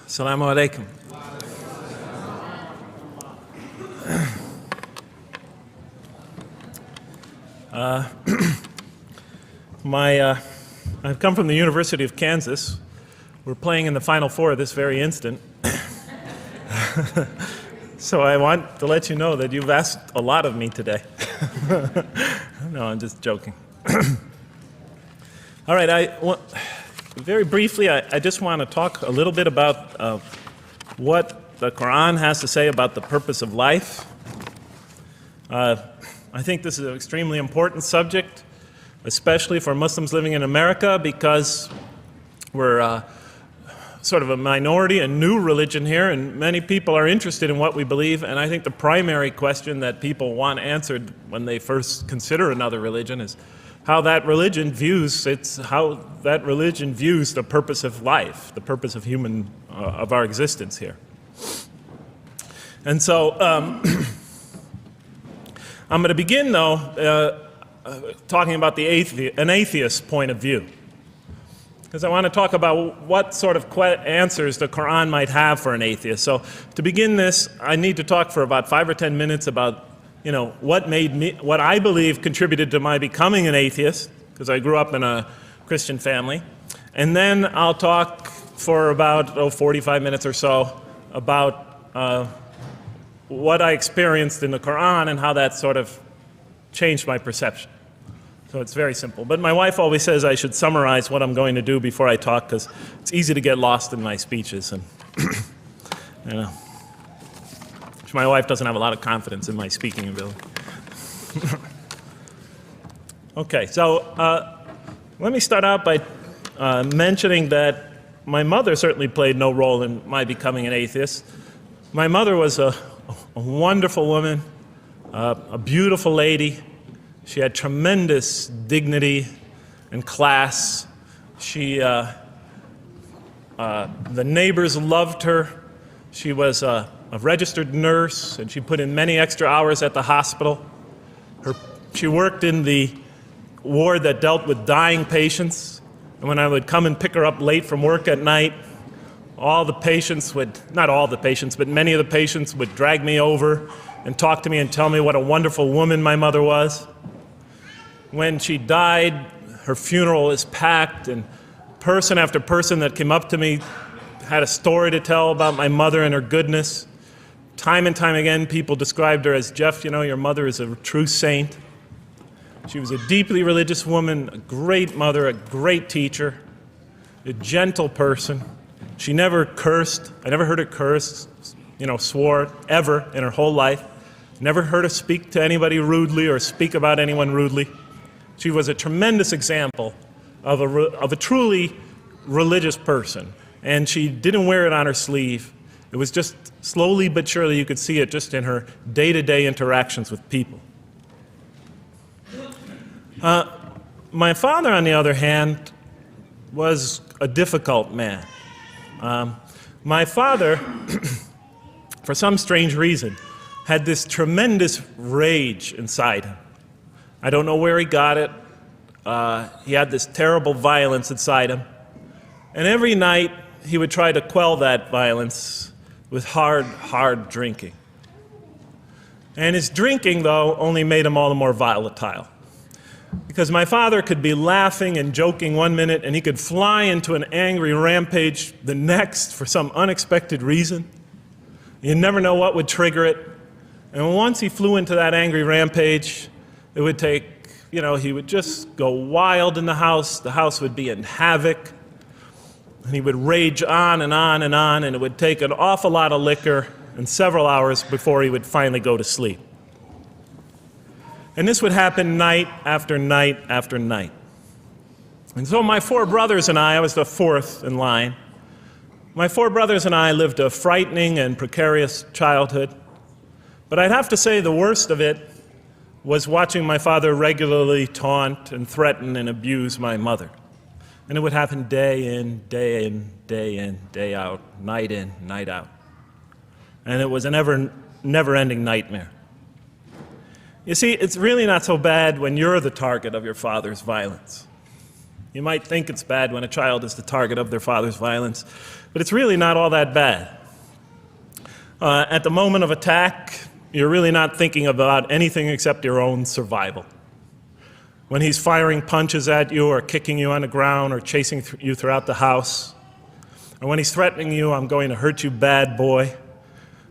Assalamu alaikum. I've come from the University of Kansas. We're playing in the Final Four this very instant. So I want to let you know that you've asked a lot of me today. No, I'm just joking. All right, very briefly, I just want to talk a little bit about what the Quran has to say about the purpose of life. I think this is an extremely important subject, especially for Muslims living in America, because we're sort of a minority, a new religion here, and many people are interested in what we believe. And I think the primary question that people want answered when they first consider another religion is how that religion views the purpose of life, the purpose of of our existence here. And so I'm going to begin, though, talking about an atheist point of view, because I want to talk about what sort of answers the Quran might have for an atheist. So to begin this, I need to talk for about 5 or 10 minutes about what I believe contributed to my becoming an atheist, because I grew up in a Christian family. And then I'll talk for about 45 minutes or so about what I experienced in the Quran and how that sort of changed my perception. So it's very simple. But my wife always says I should summarize what I'm going to do before I talk, because it's easy to get lost in my speeches. And my wife doesn't have a lot of confidence in my speaking ability. Okay, so let me start out by mentioning that my mother certainly played no role in my becoming an atheist. My mother was a wonderful woman, a beautiful lady. She had tremendous dignity and class. The neighbors loved her. She was a registered nurse, and she put in many extra hours at the hospital. She worked in the ward that dealt with dying patients, and when I would come and pick her up late from work at night, not all the patients, but many of the patients would drag me over and talk to me and tell me what a wonderful woman my mother was. When she died, her funeral was packed, and person after person that came up to me had a story to tell about my mother and her goodness. Time and time again, people described her as, "Jeff, your mother is a true saint." She was a deeply religious woman, a great mother, a great teacher, a gentle person. She never cursed. I never heard her curse, swore, ever in her whole life. Never heard her speak to anybody rudely or speak about anyone rudely. She was a tremendous example of a truly religious person, and she didn't wear it on her sleeve. It was just slowly but surely you could see it just in her day-to-day interactions with people. My father, on the other hand, was a difficult man. My father, for some strange reason, had this tremendous rage inside him. I don't know where he got it. He had this terrible violence inside him. And every night he would try to quell that violence with hard drinking. And his drinking, though, only made him all the more volatile. Because my father could be laughing and joking one minute, and he could fly into an angry rampage the next for some unexpected reason. You never know what would trigger it. And once he flew into that angry rampage, it would take, he would just go wild in the house. The house would be in havoc. And he would rage on and on and on, and it would take an awful lot of liquor and several hours before he would finally go to sleep. And this would happen night after night after night. And so my 4 brothers and I was the 4th in line. My 4 brothers and I lived a frightening and precarious childhood. But I'd have to say the worst of it was watching my father regularly taunt and threaten and abuse my mother. And it would happen day in, day in, day in, day out, night in, night out. And it was a never-ending nightmare. You see, it's really not so bad when you're the target of your father's violence. You might think it's bad when a child is the target of their father's violence, but it's really not all that bad. At the moment of attack, you're really not thinking about anything except your own survival. When he's firing punches at you or kicking you on the ground or chasing you throughout the house, or when he's threatening you, "I'm going to hurt you, bad boy,"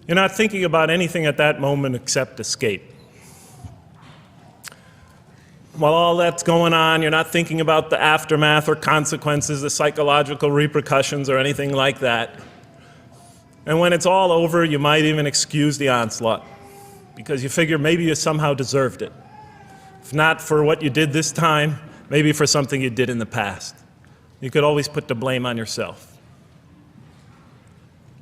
you're not thinking about anything at that moment except escape. While all that's going on, you're not thinking about the aftermath or consequences, the psychological repercussions or anything like that. And when it's all over, you might even excuse the onslaught because you figure maybe you somehow deserved it. If not for what you did this time, maybe for something you did in the past. You could always put the blame on yourself.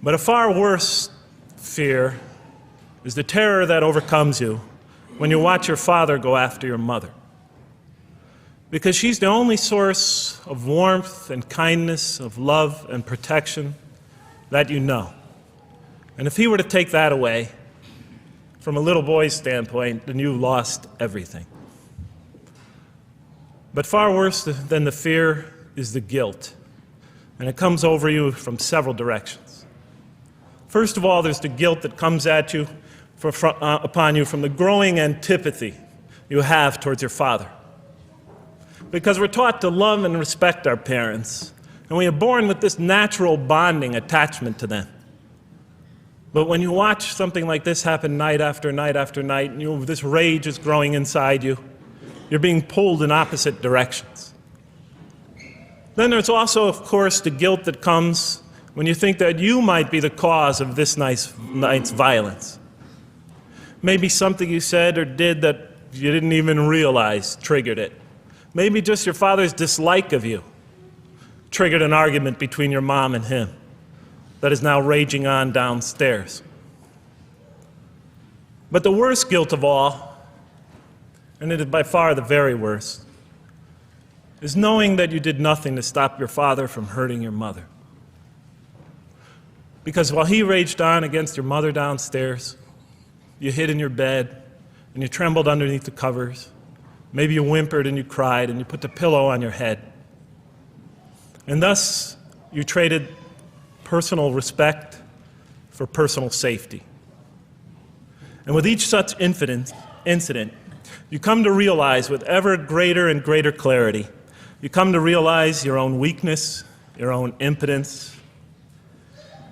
But a far worse fear is the terror that overcomes you when you watch your father go after your mother. Because she's the only source of warmth and kindness, of love and protection that you know. And if he were to take that away, from a little boy's standpoint, then you've lost everything. But far worse than the fear is the guilt. And it comes over you from several directions. First of all, there's the guilt that comes at you upon you from the growing antipathy you have towards your father. Because we're taught to love and respect our parents, and we are born with this natural bonding attachment to them. But when you watch something like this happen night after night after night, and this rage is growing inside you, you're being pulled in opposite directions. Then there's also, of course, the guilt that comes when you think that you might be the cause of this night's violence. Maybe something you said or did that you didn't even realize triggered it. Maybe just your father's dislike of you triggered an argument between your mom and him that is now raging on downstairs. But the worst guilt of all, and it is by far the very worst, is knowing that you did nothing to stop your father from hurting your mother. Because while he raged on against your mother downstairs, you hid in your bed and you trembled underneath the covers. Maybe you whimpered and you cried and you put the pillow on your head. And thus, you traded personal respect for personal safety. And with each such incident, you come to realize with ever greater and greater clarity, you come to realize your own weakness, your own impotence,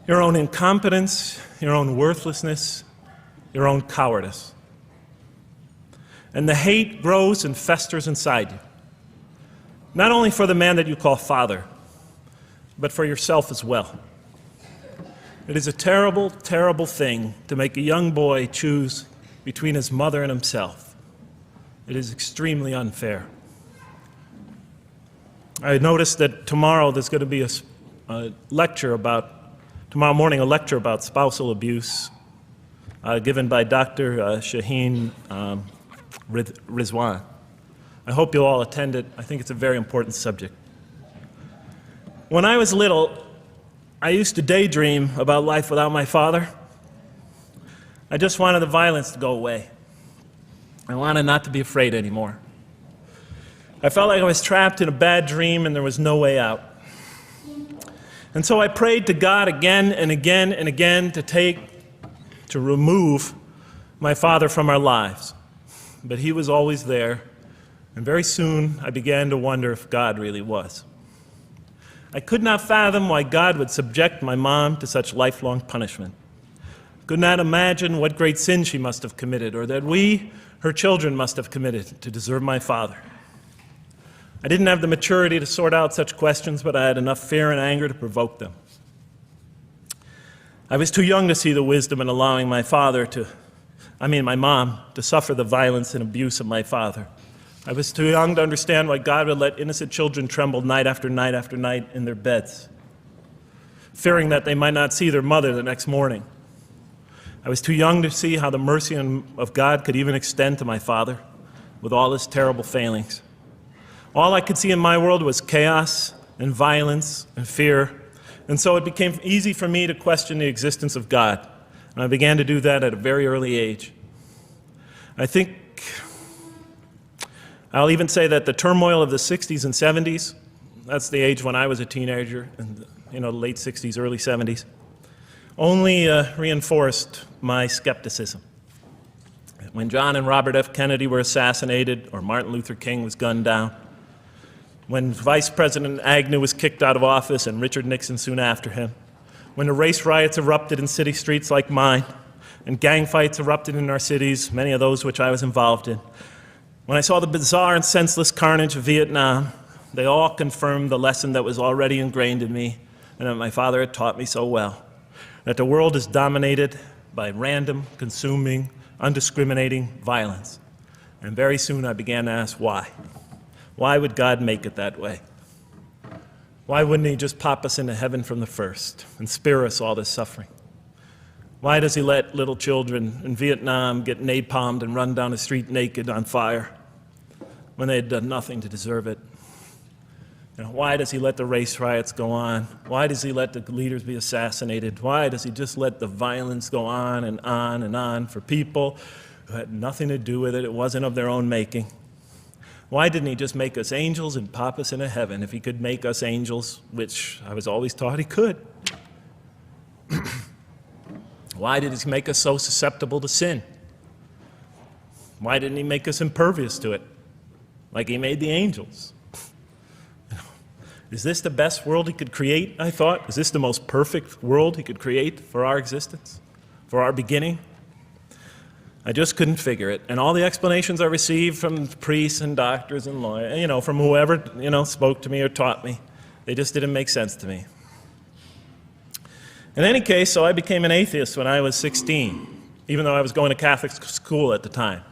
your own incompetence, your own worthlessness, your own cowardice. And the hate grows and festers inside you, not only for the man that you call father, but for yourself as well. It is a terrible, terrible thing to make a young boy choose between his mother and himself. It is extremely unfair. I noticed that tomorrow there's going to be tomorrow morning a lecture about spousal abuse given by Dr. Shaheen Rizwan. I hope you'll all attend it. I think it's a very important subject. When I was little, I used to daydream about life without my father. I just wanted the violence to go away. I wanted not to be afraid anymore. I felt like I was trapped in a bad dream and there was no way out. And so I prayed to God again and again and again to remove my father from our lives. But he was always there, and very soon I began to wonder if God really was. I could not fathom why God would subject my mom to such lifelong punishment. I could not imagine what great sin she must have committed, or that we, her children, must have committed to deserve my father. I didn't have the maturity to sort out such questions, but I had enough fear and anger to provoke them. I was too young to see the wisdom in allowing my mom to suffer the violence and abuse of my father. I was too young to understand why God would let innocent children tremble night after night after night in their beds, fearing that they might not see their mother the next morning. I was too young to see how the mercy of God could even extend to my father with all his terrible failings. All I could see in my world was chaos and violence and fear, and so it became easy for me to question the existence of God. And I began to do that at a very early age. I think I'll even say that the turmoil of the 60s and 70s That's the age when I was a teenager in the late 60s, early 70s. Only reinforced my skepticism. When John and Robert F. Kennedy were assassinated, or Martin Luther King was gunned down, when Vice President Agnew was kicked out of office and Richard Nixon soon after him, when the race riots erupted in city streets like mine, and gang fights erupted in our cities, many of those which I was involved in, when I saw the bizarre and senseless carnage of Vietnam, they all confirmed the lesson that was already ingrained in me and that my father had taught me so well, that the world is dominated by random, consuming, undiscriminating violence. And very soon I began to ask why. Why would God make it that way? Why wouldn't he just pop us into heaven from the first and spare us all this suffering? Why does he let little children in Vietnam get napalmed and run down the street naked on fire when they had done nothing to deserve it? Why does he let the race riots go on? Why does he let the leaders be assassinated? Why does he just let the violence go on and on and on for people who had nothing to do with it? It wasn't of their own making. Why didn't he just make us angels and pop us into heaven if he could make us angels, which I was always taught he could? Why did he make us so susceptible to sin? Why didn't he make us impervious to it, like he made the angels? Is this the best world he could create, I thought? Is this the most perfect world he could create for our existence, for our beginning? I just couldn't figure it. And all the explanations I received from priests and doctors and lawyers, from whoever, spoke to me or taught me, they just didn't make sense to me. In any case, so I became an atheist when I was 16, even though I was going to Catholic school at the time.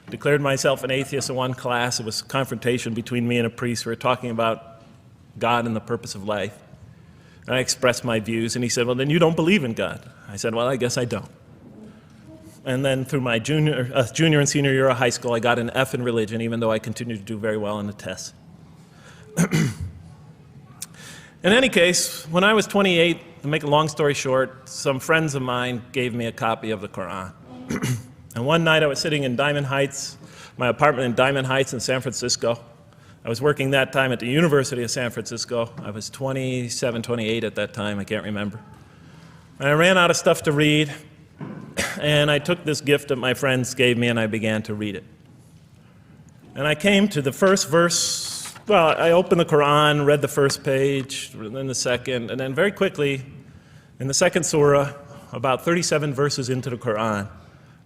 Declared myself an atheist in one class. It was a confrontation between me and a priest. We were talking about God and the purpose of life. And I expressed my views, and he said, well, then you don't believe in God. I said, well, I guess I don't. And then through my junior and senior year of high school, I got an F in religion, even though I continued to do very well on the tests. In any case, when I was 28, to make a long story short, some friends of mine gave me a copy of the Quran. And one night I was sitting in Diamond Heights, my apartment in Diamond Heights in San Francisco. I was working that time at the University of San Francisco. I was 27, 28 at that time, I can't remember. And I ran out of stuff to read, and I took this gift that my friends gave me and I began to read it. And I came to the first verse. Well, I opened the Quran, read the first page, then the second, and then very quickly, in the second surah, about 37 verses into the Quran,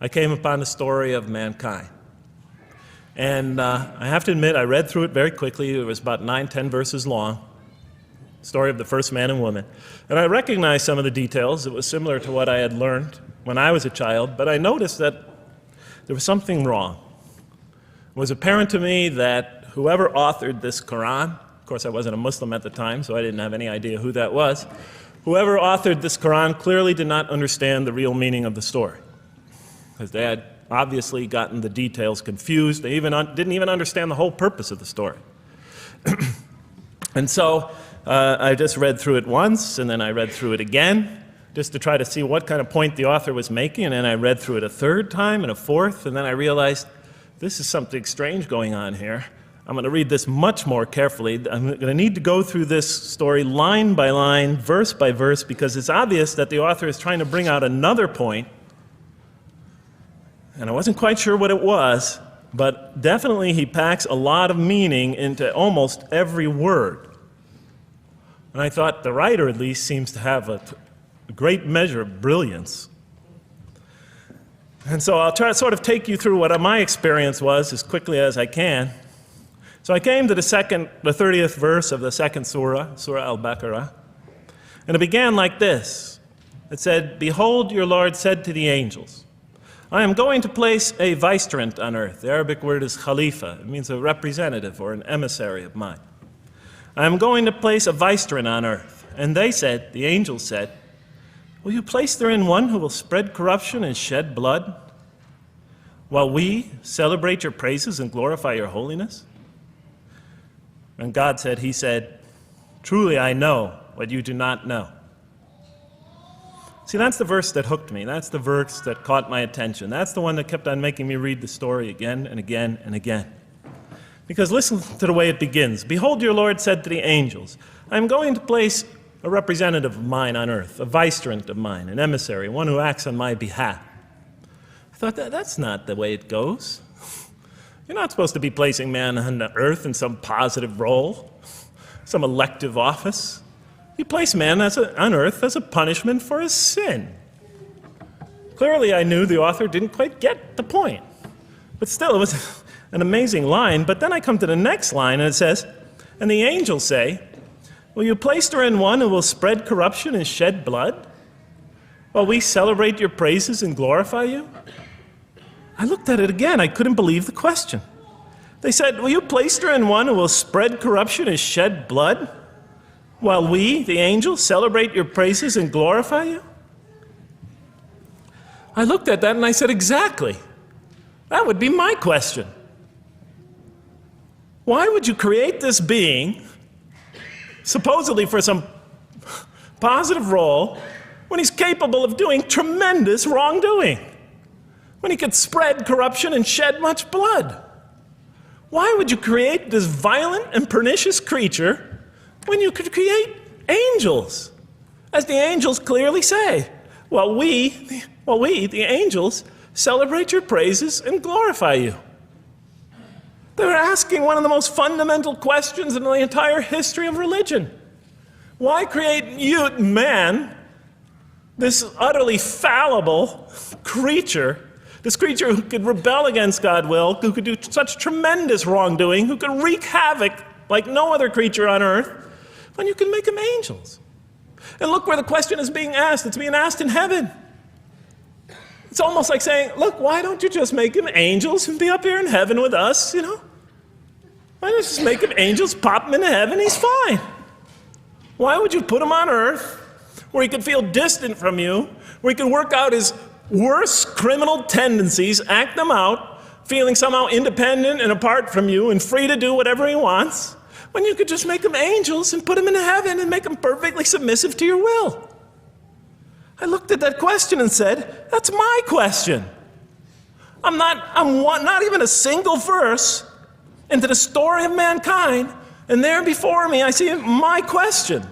I came upon the story of mankind. And I have to admit, I read through it very quickly. It was about 9, 10 verses long, story of the first man and woman. And I recognized some of the details. It was similar to what I had learned when I was a child, but I noticed that there was something wrong. It was apparent to me that whoever authored this Quran, of course I wasn't a Muslim at the time, so I didn't have any idea who that was, whoever authored this Quran clearly did not understand the real meaning of the story, because they had obviously gotten the details confused. They didn't even understand the whole purpose of the story. And so I just read through it once, and then I read through it again, just to try to see what kind of point the author was making, and then I read through it a third time and a fourth, and then I realized this is something strange going on here. I'm going to read this much more carefully. I'm going to need to go through this story line by line, verse by verse, because it's obvious that the author is trying to bring out another point. And I wasn't quite sure what it was, but definitely he packs a lot of meaning into almost every word. And I thought the writer at least seems to have a great measure of brilliance. And so I'll try to sort of take you through what my experience was as quickly as I can. So I came to the 30th verse of the second surah, Surah Al-Baqarah, and it began like this. It said, "Behold, your Lord said to the angels, I am going to place a vicegerent on earth." The Arabic word is khalifa. It means a representative or an emissary of mine. "I am going to place a vicegerent on earth." And they said, the angels said, "Will you place therein one who will spread corruption and shed blood, while we celebrate your praises and glorify your holiness?" And God said, he said, "Truly I know what you do not know." See, that's the verse that hooked me. That's the verse that caught my attention. That's the one that kept on making me read the story again and again and again. Because listen to the way it begins. Behold, your Lord said to the angels, I am going to place a representative of mine on earth, a vicegerent of mine, an emissary, one who acts on my behalf. I thought, that's not the way it goes. You're not supposed to be placing man on the earth in some positive role, some elective office. You place man on earth as a punishment for his sin. Clearly, I knew the author didn't quite get the point. But still, it was an amazing line. But then I come to the next line, and it says, and the angels say, will you place her in one who will spread corruption and shed blood, while we celebrate your praises and glorify you? I looked at it again. I couldn't believe the question. They said, will you place her in one who will spread corruption and shed blood, while we, the angels, celebrate your praises and glorify you? I looked at that and I said, exactly. That would be my question. Why would you create this being, supposedly for some positive role, when he's capable of doing tremendous wrongdoing? When he could spread corruption and shed much blood? Why would you create this violent and pernicious creature when you could create angels? As the angels clearly say, while we, the angels, celebrate your praises and glorify you. They're asking one of the most fundamental questions in the entire history of religion. Why create you, man, this utterly fallible creature, this creature who could rebel against God's will, who could do such tremendous wrongdoing, who could wreak havoc like no other creature on earth, when you can make them angels? And look where the question is being asked. It's being asked in heaven. It's almost like saying, look, why don't you just make them angels and be up here in heaven with us, you know? Why don't you just make them angels, pop them into heaven, he's fine. Why would you put him on earth where he could feel distant from you, where he could work out his worst criminal tendencies, act them out, feeling somehow independent and apart from you and free to do whatever he wants, when you could just make them angels and put them into heaven and make them perfectly submissive to your will? I looked at that question and said, that's my question. I'm not even a single verse into the story of mankind, and there before me I see my question.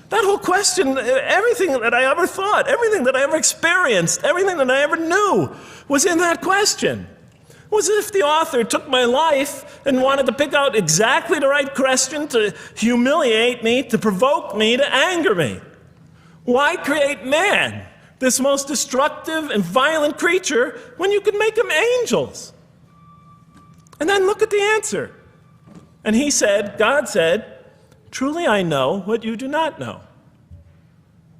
That whole question, everything that I ever thought, everything that I ever experienced, everything that I ever knew was in that question. It was as if the author took my life and wanted to pick out exactly the right question to humiliate me, to provoke me, to anger me. Why create man, this most destructive and violent creature, when you could make him angels? And then look at the answer. And he said, God said, truly I know what you do not know.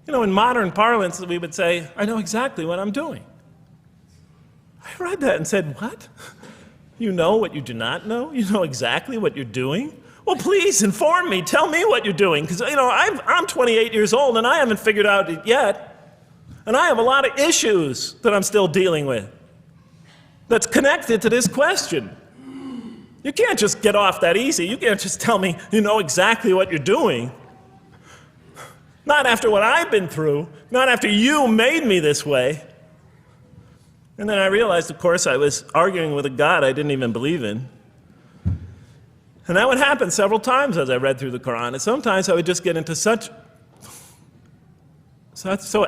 You know, in modern parlance, we would say, I know exactly what I'm doing. I read that and said, what? You know what you do not know? You know exactly what you're doing? Well, please inform me. Tell me what you're doing. Because, you know, I'm 28 years old and I haven't figured out it yet. And I have a lot of issues that I'm still dealing with that's connected to this question. You can't just get off that easy. You can't just tell me you know exactly what you're doing. Not after what I've been through. Not after you made me this way. And then I realized, of course, I was arguing with a God I didn't even believe in. And that would happen several times as I read through the Quran. And sometimes I would just get into so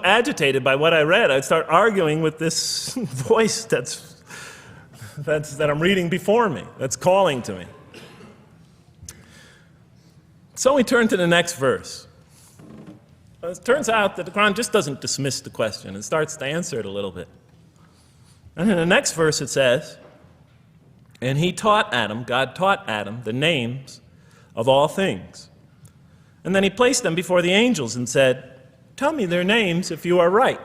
agitated by what I read, I'd start arguing with this voice that I'm reading before me, that's calling to me. So we turn to the next verse. It turns out that the Quran just doesn't dismiss the question. It starts to answer it a little bit. And in the next verse it says, and he taught Adam, God taught Adam, the names of all things. And then he placed them before the angels and said, tell me their names if you are right.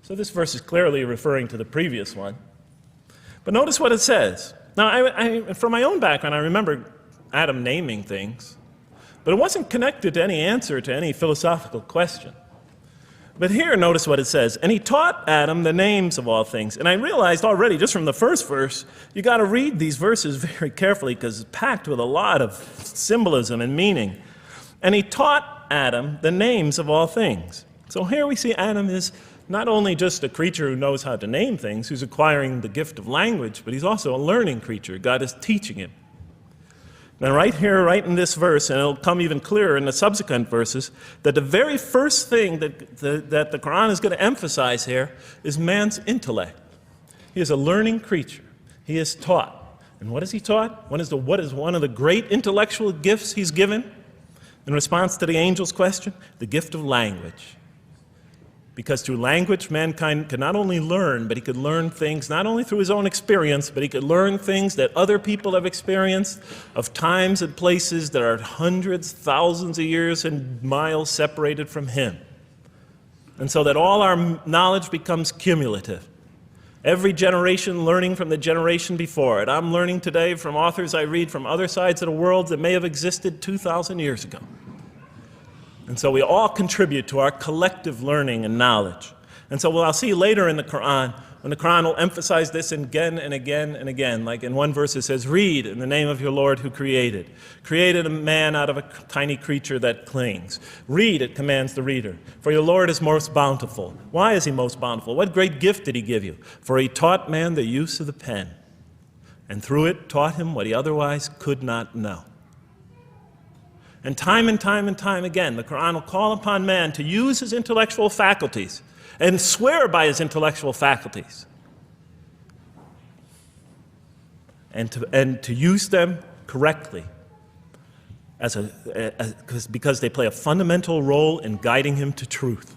So this verse is clearly referring to the previous one. But notice what it says. Now, from my own background, I remember Adam naming things, but it wasn't connected to any answer to any philosophical question. But here, notice what it says. And he taught Adam the names of all things. And I realized already, just from the first verse, you got to read these verses very carefully because it's packed with a lot of symbolism and meaning. And he taught Adam the names of all things. So here we see Adam is not only just a creature who knows how to name things, who's acquiring the gift of language, but he's also a learning creature. God is teaching him. And right here, right in this verse, and it'll come even clearer in the subsequent verses, that the very first thing that the Quran is going to emphasize here is man's intellect. He is a learning creature. He is taught. And what is he taught? What is one of the great intellectual gifts he's given? In response to the angel's question, the gift of language. Because through language, mankind can not only learn, but he could learn things not only through his own experience, but he could learn things that other people have experienced of times and places that are hundreds, thousands of years and miles separated from him. And so that all our knowledge becomes cumulative. Every generation learning from the generation before it. I'm learning today from authors I read from other sides of the world that may have existed 2,000 years ago. And so we all contribute to our collective learning and knowledge. And so what I'll see later in the Quran, when the Quran will emphasize this again and again and again. Like in one verse it says, read in the name of your Lord who created. Created a man out of a tiny creature that clings. Read, it commands the reader. For your Lord is most bountiful. Why is he most bountiful? What great gift did he give you? For he taught man the use of the pen. And through it taught him what he otherwise could not know. And time again, the Quran will call upon man to use his intellectual faculties and swear by his intellectual faculties. And to use them correctly because they play a fundamental role in guiding him to truth.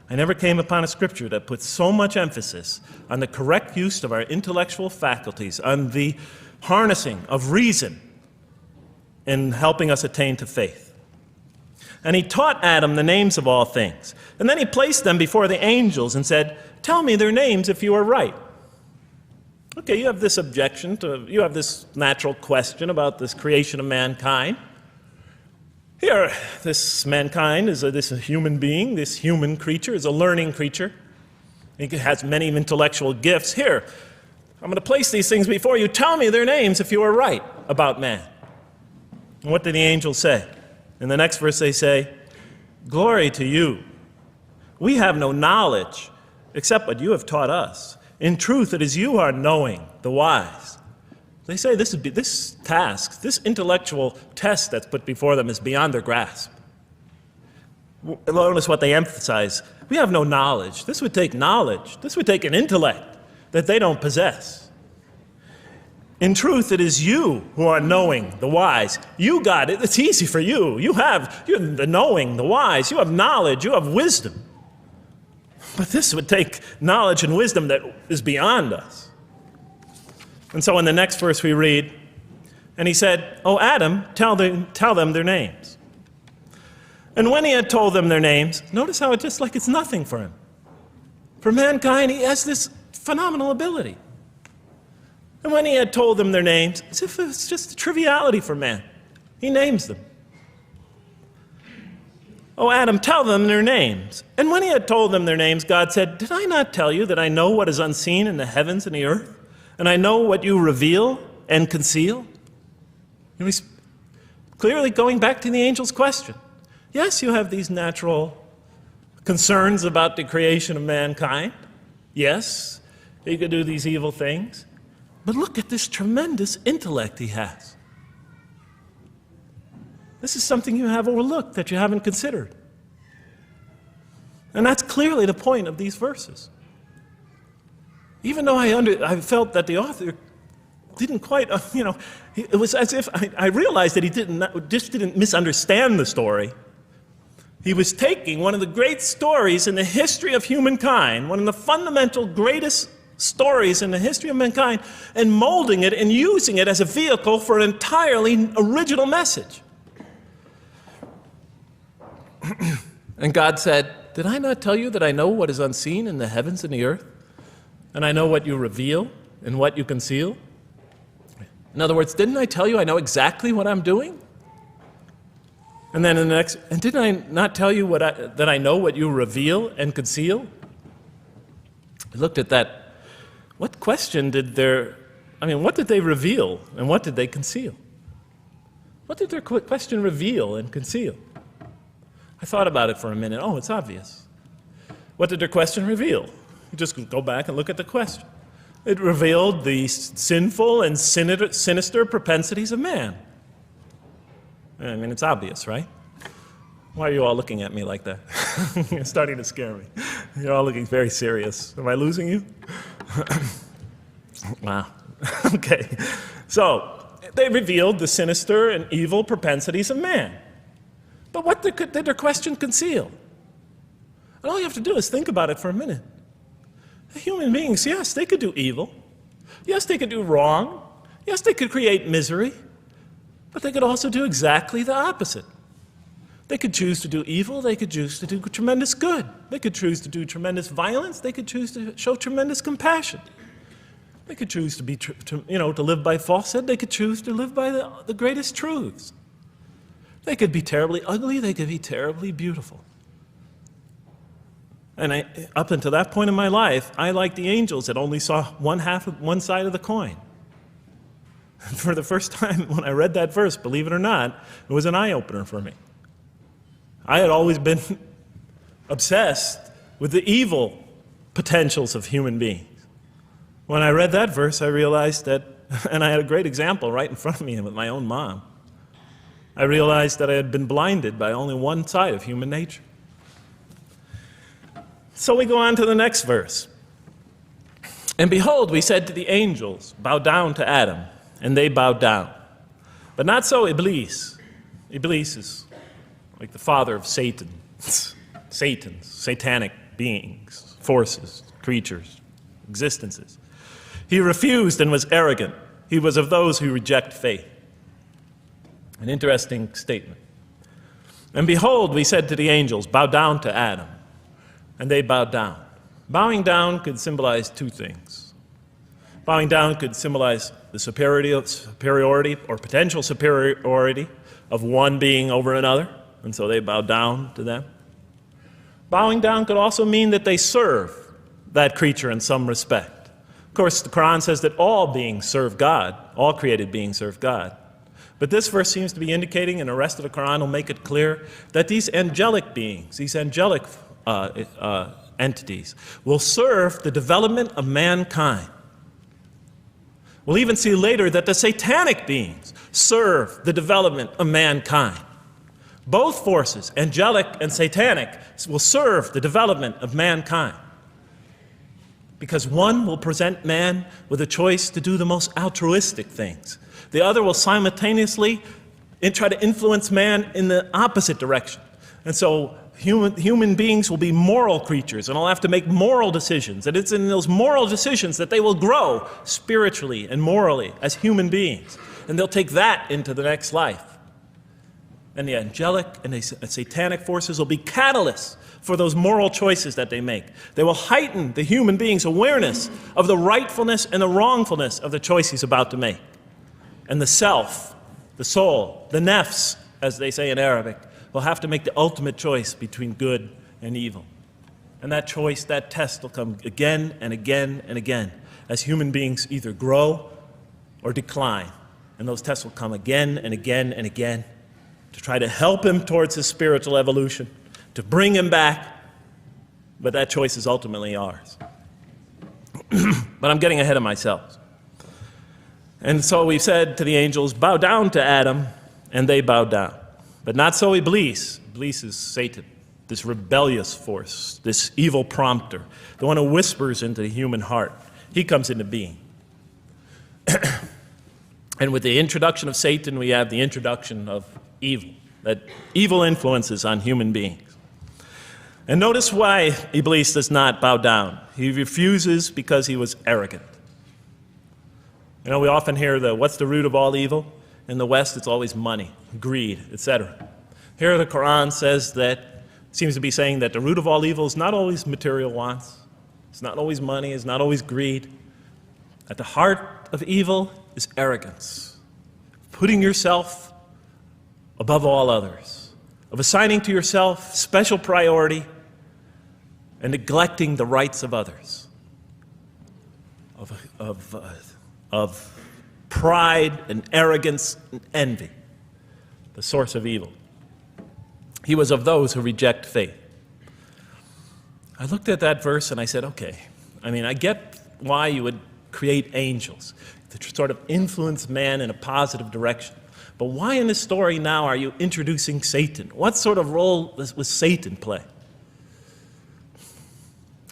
I never came upon a scripture that puts so much emphasis on the correct use of our intellectual faculties, on the harnessing of reason in helping us attain to faith. And he taught Adam the names of all things. And then he placed them before the angels and said, tell me their names if you are right. Okay, you have this objection you have this natural question about this creation of mankind. Here, this mankind is this human being, this human creature is a learning creature. He has many intellectual gifts. Here, I'm going to place these things before you. Tell me their names if you are right about man. And what did the angels say? In the next verse they say, glory to you. We have no knowledge except what you have taught us. In truth, it is you who are knowing, the wise. They say this task, this intellectual test that's put before them is beyond their grasp. Notice what they emphasize. We have no knowledge. This would take knowledge. This would take an intellect that they don't possess. In truth, it is you who are knowing, the wise. You got it. It's easy for you. You're the knowing, the wise. You have knowledge. You have wisdom. But this would take knowledge and wisdom that is beyond us. And so in the next verse we read, and he said, "O Adam, tell them their names." And when he had told them their names, notice how it's just like it's nothing for him. For mankind, he has this phenomenal ability. And when he had told them their names, as if it's just a triviality for man, he names them. "O Adam, tell them their names." And when he had told them their names, God said, "Did I not tell you that I know what is unseen in the heavens and the earth? And I know what you reveal and conceal?" And he's clearly going back to the angel's question. Yes, you have these natural concerns about the creation of mankind. Yes, he could do these evil things. But look at this tremendous intellect he has. This is something you have overlooked, that you haven't considered. And that's clearly the point of these verses. Even though I felt that the author didn't quite, it was as if I realized that he didn't misunderstand the story. He was taking one of the great stories in the history of humankind, one of the fundamental greatest stories in the history of mankind, and molding it and using it as a vehicle for an entirely original message. And God said, "Did I not tell you that I know what is unseen in the heavens and the earth? And I know what you reveal and what you conceal?" In other words, didn't I tell you I know exactly what I'm doing? And then in the next, and didn't I not tell you that I know what you reveal and conceal? I looked at that. What question what did they reveal and what did they conceal? What did their question reveal and conceal? I thought about it for a minute. Oh, it's obvious. What did their question reveal? You just go back and look at the question. It revealed the sinful and sinister propensities of man. I mean, it's obvious, right? Why are you all looking at me like that? You're starting to scare me. You're all looking very serious. Am I losing you? Wow. Okay. So, they revealed the sinister and evil propensities of man. But what did their question conceal? And all you have to do is think about it for a minute. Human beings, yes, they could do evil. Yes, they could do wrong. Yes, they could create misery. But they could also do exactly the opposite. They could choose to do evil. They could choose to do tremendous good. They could choose to do tremendous violence. They could choose to show tremendous compassion. They could choose to be, to live by falsehood. They could choose to live by the greatest truths. They could be terribly ugly. They could be terribly beautiful. And up until that point in my life, I, like the angels, that only saw one side of the coin. And for the first time, when I read that verse, believe it or not, it was an eye-opener for me. I had always been obsessed with the evil potentials of human beings. When I read that verse, I realized that, and I had a great example right in front of me with my own mom, I realized that I had been blinded by only one side of human nature. So we go on to the next verse. And behold, we said to the angels, bow down to Adam, and they bowed down. But not so Iblis. Iblis is like the father of Satan. Satans, satanic beings, forces, creatures, existences. He refused and was arrogant. He was of those who reject faith. An interesting statement. And behold, we said to the angels, bow down to Adam. And they bowed down. Bowing down could symbolize two things. Bowing down could symbolize the superiority or potential superiority of one being over another, and so they bowed down to them. Bowing down could also mean that they serve that creature in some respect. Of course, the Quran says that all beings serve God, all created beings serve God. But this verse seems to be indicating, and the rest of the Quran will make it clear, that these angelic beings, these angelic entities, will serve the development of mankind. We'll even see later that the satanic beings serve the development of mankind. Both forces, angelic and satanic, will serve the development of mankind. Because one will present man with a choice to do the most altruistic things. The other will simultaneously try to influence man in the opposite direction. And so human beings will be moral creatures, and they'll have to make moral decisions. And it's in those moral decisions that they will grow spiritually and morally as human beings. And they'll take that into the next life. And the angelic and the satanic forces will be catalysts for those moral choices that they make. They will heighten the human being's awareness of the rightfulness and the wrongfulness of the choice he's about to make. And the self, the soul, the nafs, as they say in Arabic, will have to make the ultimate choice between good and evil. And that choice, that test will come again and again and again as human beings either grow or decline. And those tests will come again and again and again to try to help him towards his spiritual evolution, to bring him back, but that choice is ultimately ours. But I'm getting ahead of myself. And so we said to the angels, bow down to Adam, and they bowed down. But not so Iblis. Iblis is Satan, this rebellious force, this evil prompter, the one who whispers into the human heart. He comes into being. And with the introduction of Satan, we have the introduction of evil, that evil influences on human beings. And notice why Iblis does not bow down. He refuses because he was arrogant. You know, we often hear what's the root of all evil? In the West, it's always money, greed, etc. Here the Quran says that, seems to be saying that the root of all evil is not always material wants. It's not always money, it's not always greed. At the heart of evil is arrogance. Putting yourself above all others. Of assigning to yourself special priority and neglecting the rights of others. Of pride and arrogance and envy, the source of evil. He was of those who reject faith. I looked at that verse and I said, okay, I mean, I get why you would create angels, to sort of influence man in a positive direction. But why in this story now are you introducing Satan? What sort of role was Satan play?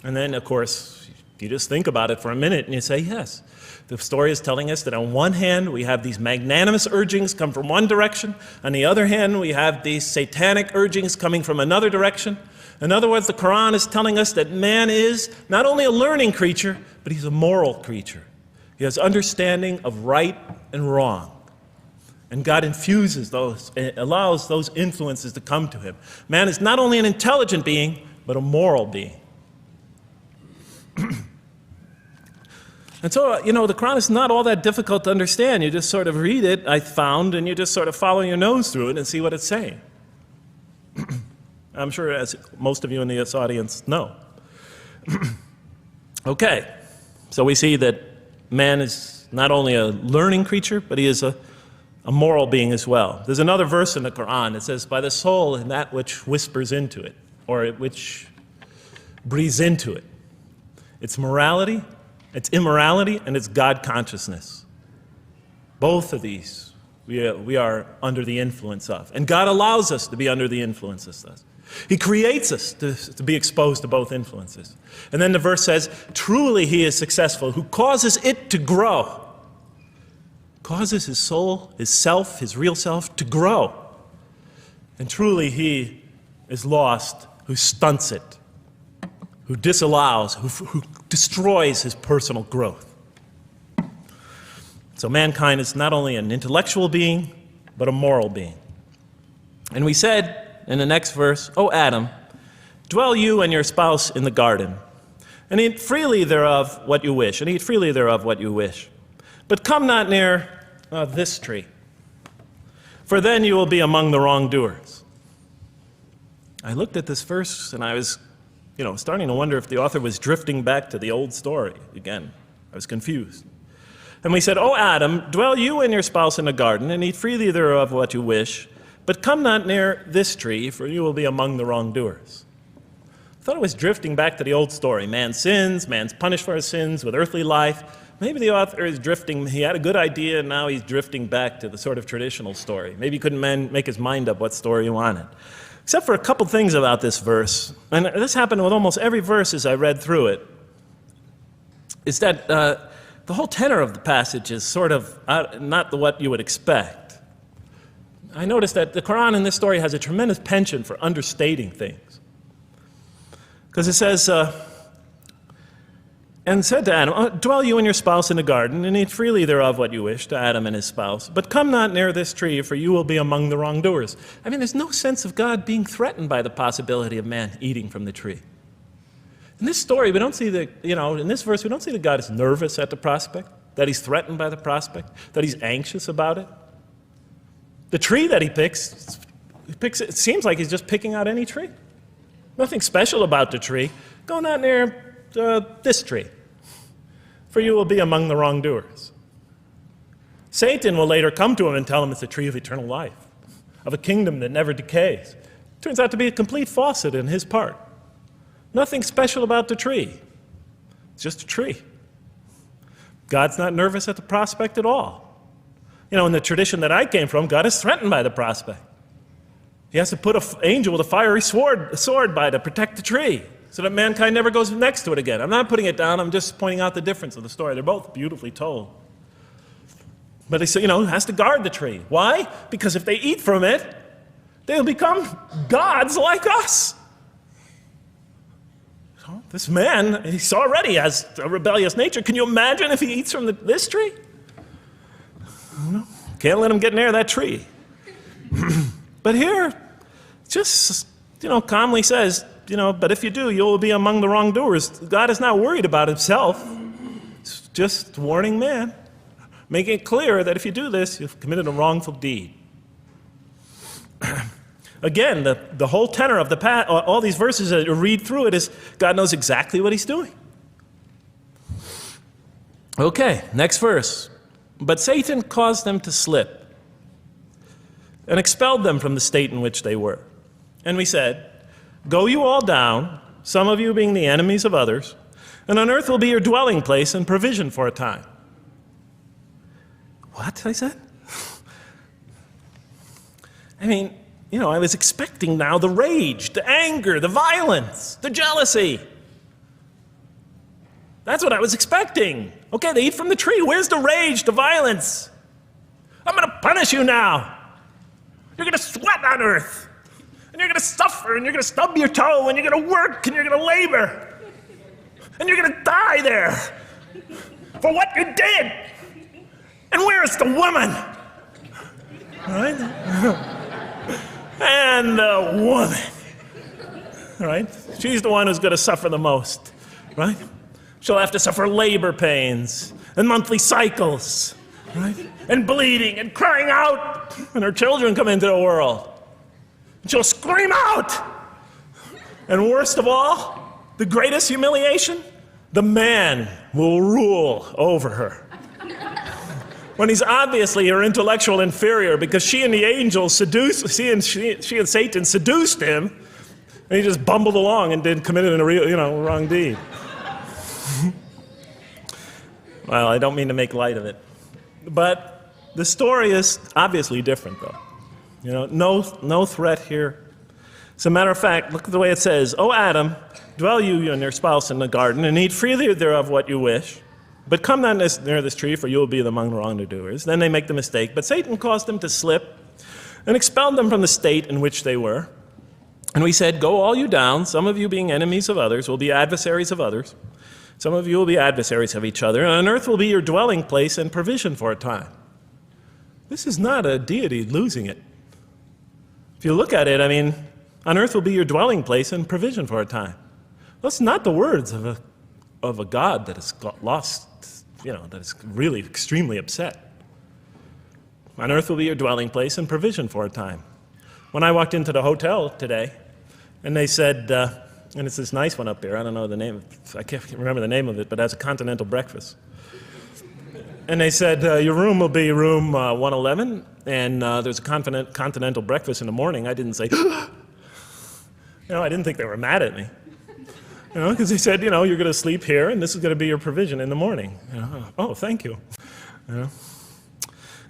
And then, of course, you just think about it for a minute and you say, yes. The story is telling us that on one hand, we have these magnanimous urgings come from one direction. On the other hand, we have these satanic urgings coming from another direction. In other words, the Quran is telling us that man is not only a learning creature, but he's a moral creature. He has understanding of right and wrong. And God infuses those, allows those influences to come to him. Man is not only an intelligent being, but a moral being. And so, the Quran is not all that difficult to understand. You just sort of read it, I found, and you just sort of follow your nose through it and see what it's saying. I'm sure as most of you in this audience know. Okay, so we see that man is not only a learning creature, but he is a moral being as well. There's another verse in the Quran that says, by the soul and that which whispers into it, or which breathes into it. It's morality, it's immorality, and it's God consciousness. Both of these we are under the influence of. And God allows us to be under the influence of this. He creates us to be exposed to both influences. And then the verse says, truly he is successful, who causes it to grow. Causes his soul, his self, his real self to grow. And truly he is lost, who stunts it, who disallows, who destroys his personal growth. So mankind is not only an intellectual being, but a moral being. And we said in the next verse, O Adam, dwell you and your spouse in the garden, and eat freely thereof what you wish, and eat freely thereof what you wish. But come not near this tree, for then you will be among the wrongdoers. I looked at this verse and I was, starting to wonder if the author was drifting back to the old story again. I was confused. And we said, O Adam, dwell you and your spouse in the garden, and eat freely thereof what you wish, but come not near this tree, for you will be among the wrongdoers. I thought it was drifting back to the old story. Man sins, man's punished for his sins with earthly life. Maybe the author is drifting, he had a good idea, and now he's drifting back to the sort of traditional story. Maybe he couldn't make his mind up what story he wanted. Except for a couple things about this verse, and this happened with almost every verse as I read through it, is that the whole tenor of the passage is sort of not what you would expect. I noticed that the Quran in this story has a tremendous penchant for understating things. Because it says, and said to Adam, dwell you and your spouse in the garden, and eat freely thereof what you wish, to Adam and his spouse. But come not near this tree, for you will be among the wrongdoers. I mean, there's no sense of God being threatened by the possibility of man eating from the tree. In this story, we don't see in this verse, we don't see that God is nervous at the prospect, that he's threatened by the prospect, that he's anxious about it. The tree that he picks, it seems like he's just picking out any tree. Nothing special about the tree. Go not near this tree, for you will be among the wrongdoers. Satan will later come to him and tell him it's a tree of eternal life, of a kingdom that never decays. Turns out to be a complete falsehood in his part. Nothing special about the tree. It's just a tree. God's not nervous at the prospect at all. In the tradition that I came from, God is threatened by the prospect. He has to put an angel with a fiery sword by to protect the tree so that mankind never goes next to it again. I'm not putting it down, I'm just pointing out the difference of the story. They're both beautifully told. But he has to guard the tree. Why? Because if they eat from it, they'll become gods like us. This man, he already has a rebellious nature. Can you imagine if he eats from this tree? Can't let him get near that tree. But here, just, calmly says, but if you do, you'll be among the wrongdoers. God is not worried about himself. It's just warning man, making it clear that if you do this, you've committed a wrongful deed. Again, the whole tenor of all these verses, as you read through it, is God knows exactly what he's doing. Okay, next verse. But Satan caused them to slip and expelled them from the state in which they were. And we said, go you all down, some of you being the enemies of others, And on earth will be your dwelling place and provision for a time. What? I said. I mean, I was expecting now the rage, the anger, the violence, the jealousy. That's what I was expecting. Okay, they eat from the tree. Where's the rage, the violence? I'm going to punish you now. You're going to sweat on earth. And you're going to suffer, and you're going to stub your toe, and you're going to work, and you're going to labor. And you're going to die there for what you did. And where's the woman? All right? And the woman, right? She's the one who's going to suffer the most, right? She'll have to suffer labor pains and monthly cycles, right? And bleeding and crying out when her children come into the world. And she'll scream out. And worst of all, the greatest humiliation, the man will rule over her. When he's obviously her intellectual inferior because she and the angels she and Satan seduced him, and he just bumbled along and committed a real, wrong deed. Well, I don't mean to make light of it. But the story is obviously different, though. No threat here. As a matter of fact, look at the way it says, "O Adam, dwell you and your spouse in the garden, and eat freely thereof what you wish. But come not near this tree, for you will be among the wrongdoers." Then they make the mistake. But Satan caused them to slip and expelled them from the state in which they were. And we said, "Go all you down, some of you being enemies of others, will be adversaries of others. Some of you will be adversaries of each other, and on earth will be your dwelling place and provision for a time." This is not a deity losing it. If you look at it, on earth will be your dwelling place and provision for a time. That's not the words of a God that has lost, that is really extremely upset. On earth will be your dwelling place and provision for a time. When I walked into the hotel today, and they said, and it's this nice one up here, I don't know the name, I can't remember the name of it, but it has a continental breakfast. And they said, your room will be room 111, and there's a continental breakfast in the morning. I didn't say, I didn't think they were mad at me. Because they said, you're going to sleep here, and this is going to be your provision in the morning. Oh, thank you.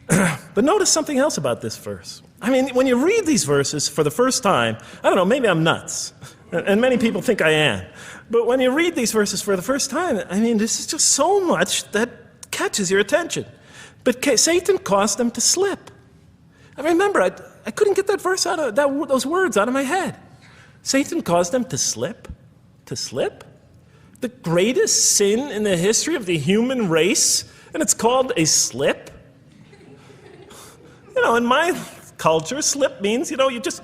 But notice something else about this verse. When you read these verses for the first time, I don't know, maybe I'm nuts, and many people think I am. But when you read these verses for the first time, this is just so much that catches your attention. But Satan caused them to slip. I remember, I couldn't get that verse out of those words out of my head. Satan caused them to slip. To slip? The greatest sin in the history of the human race, and it's called a slip? In my culture, slip means, you just